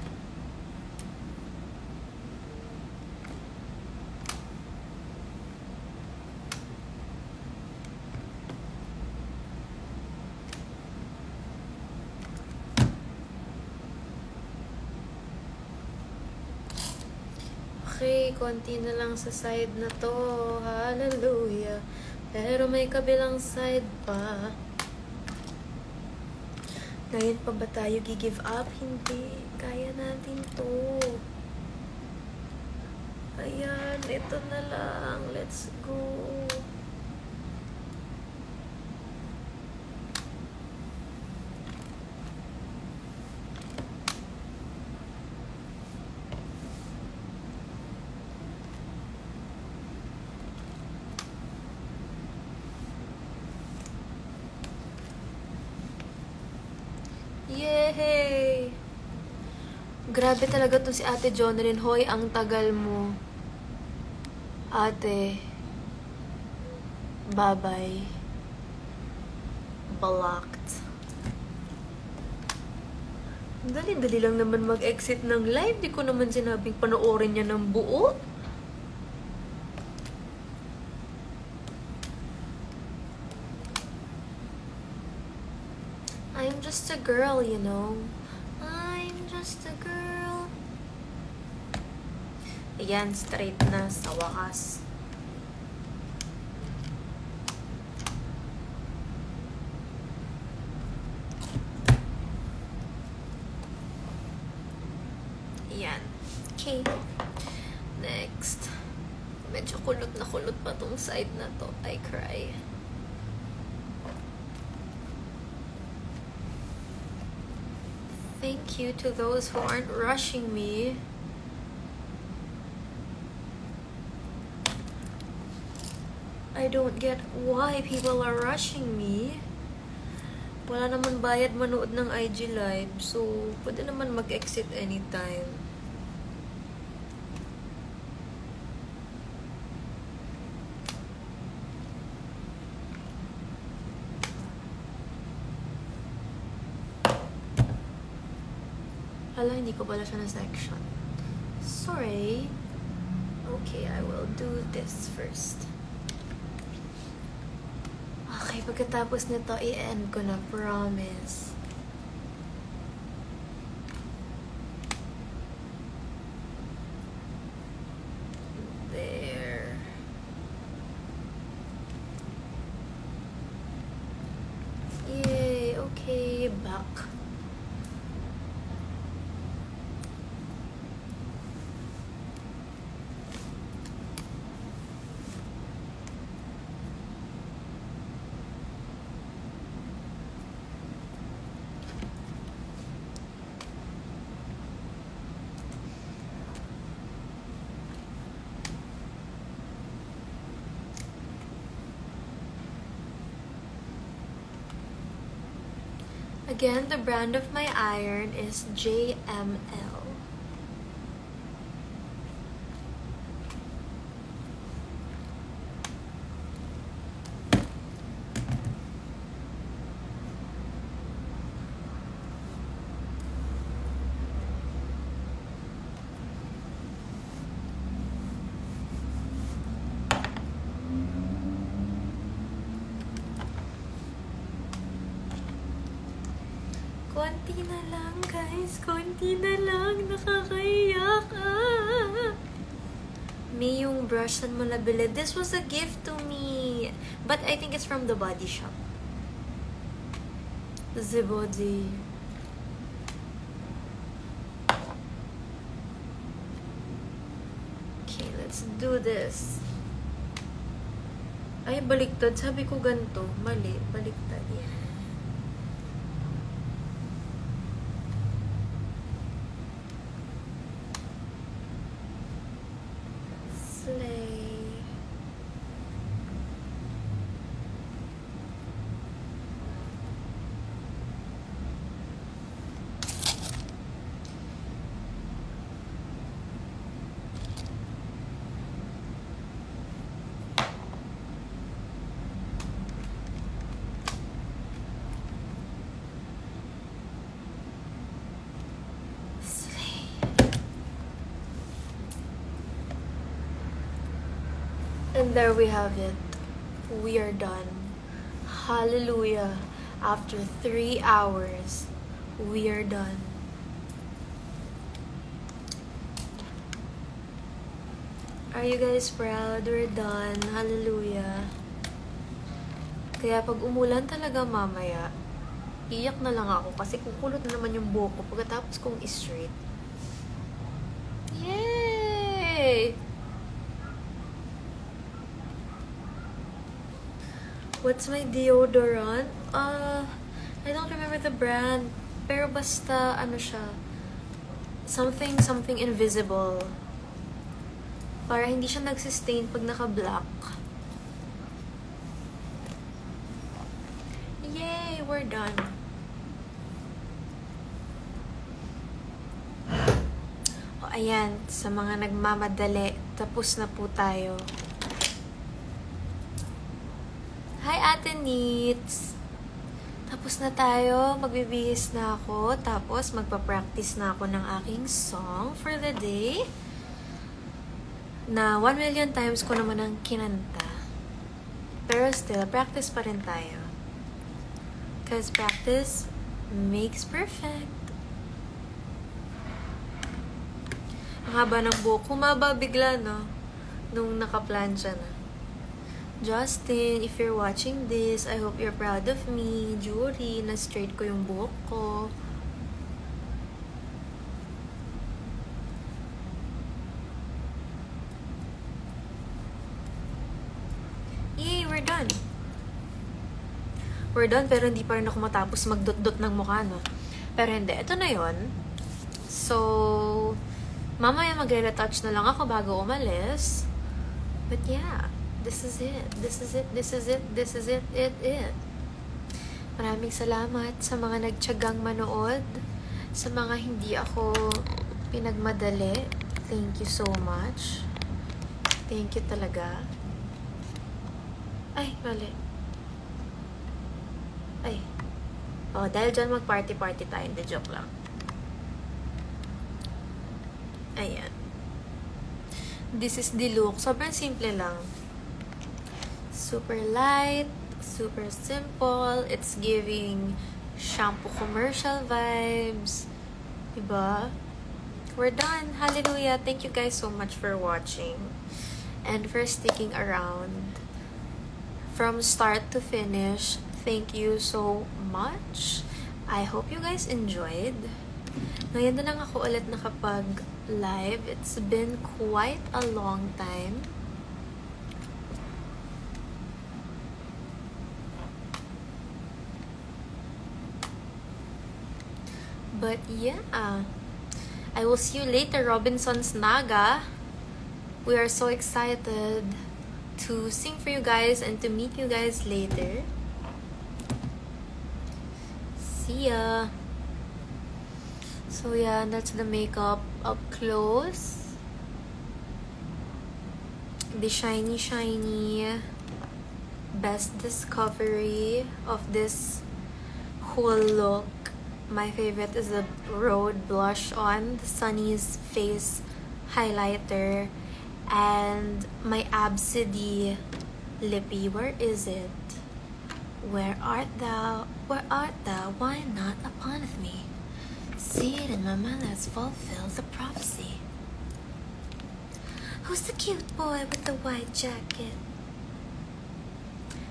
Okay, konti na lang sa side na to. Hallelujah. Pero may kabilang side pa. Ngayon pa ba tayo gi-give up? Hindi. Kaya natin to. Ayan, ito na lang. Let's go. Yay! Grabe talaga to si Ate Jonalyn. Hoy, ang tagal mo. Ate. Bye-bye. Blocked. Dali-dali lang naman mag-exit ng live. Di ko naman sinabing panoorin niya ng buo. I'm just a girl, you know. I'm just a girl. Ayan, straight na sa wakas. Ayan. Okay. Next. Medyo kulot pa tong side na to. I cry. Thank you to those who aren't rushing me. I don't get why people are rushing me. Wala naman bayad manood ng IG live. So, pwede naman mag-exit anytime. Hala, hindi ko pala siya na section. Sorry. Okay, I will do this first. Okay, pagkatapos nito, i-end ko na, promise. There. Yay, okay, back. Again, the brand of my iron is JML. Konti na lang, guys. Konti na lang. Nakakaiyak. May yung brush saan mo nabili. This was a gift to me. But I think it's from the Body Shop. The Body. Okay, let's do this. Ay, baliktad. Sabi ko ganito. Mali. Baliktad. Yan. And there we have it. We are done. Hallelujah. After 3 hours, we are done. Are you guys proud? We're done. Hallelujah. Kaya pag umulan talaga mamaya, iyak na lang ako kasi kukulot na naman yung buhok ko pagkatapos kong straight. Yay! What's my deodorant? I don't remember the brand. Pero basta, ano siya, something invisible. Para hindi siya nagsistain pag naka-black. Yay! We're done. O, ayan. Sa mga nagmamadali, tapos na po tayo. Hi, Ate Neats! Tapos na tayo. Magbibihis na ako. Tapos, magpa-practice na ako ng aking song for the day. Na 1 million times ko naman ang kinanta. Pero still, practice pa rin tayo. Because practice makes perfect. Ang haba ng buhok. Humaba bigla, no? Nung naka-plancha na. Justin, if you're watching this, I hope you're proud of me. Jury, na-straight ko yung buhok ko. Yay, we're done. We're done, pero hindi pa rin ako matapos magdot-dot ng mukha, no? Pero hindi, ito na yon. So, mamaya magre-retouch na lang ako bago umalis. But yeah. This is it. This is it. This is it. This is it. It. Maraming salamat sa mga nagtiyagang manood. Sa mga hindi ako pinagmadali. Thank you so much. Thank you talaga. Ay, mali. Ay. Oh, dahil dyan mag-party-party tayo. Hindi, joke lang. Ayan. This is the look. Sobrang simple lang. Super light, super simple. It's giving shampoo commercial vibes. Diba? We're done. Hallelujah. Thank you guys so much for watching and for sticking around from start to finish. Thank you so much. I hope you guys enjoyed. Ngayon na lang ako ulit nakapag-live. It's been quite a long time. But yeah, I will see you later, Robinson's Naga. We are so excited to sing for you guys and to meet you guys later. See ya. So yeah, that's the makeup up close. The shiny best discovery of this whole look. My favorite is the Rhode blush on the Sunny's face highlighter and my Absidy lippy. Where is it? Where art thou? Where art thou? Why not upon me? See it in my mind, let's fulfill the prophecy. Who's the cute boy with the white jacket?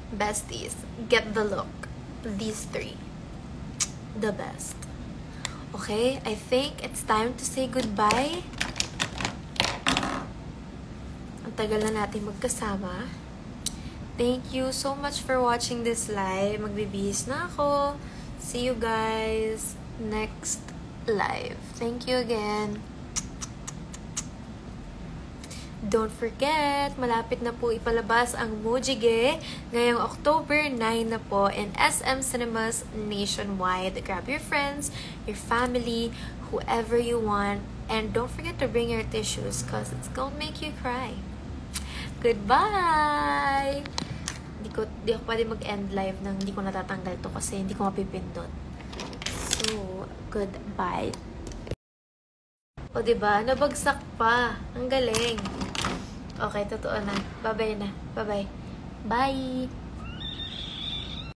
Besties, get the look. These three. The best. Okay, I think it's time to say goodbye. Ang tagal na natin magkasama. Thank you so much for watching this live. Magbibihis na ako. See you guys next live. Thank you again. Don't forget, malapit na po ipalabas ang Mujige ngayong October 9 na po in SM Cinemas nationwide. Grab your friends, your family, whoever you want. And don't forget to bring your tissues because it's gonna make you cry. Goodbye! Di ako pwede mag-end live nang hindi ko natatanggal to kasi hindi ko mapipindot. So, goodbye. O, diba? Nabagsak pa. Ang galing. Okay, totoo na. Bye-bye na. Bye-bye. Bye!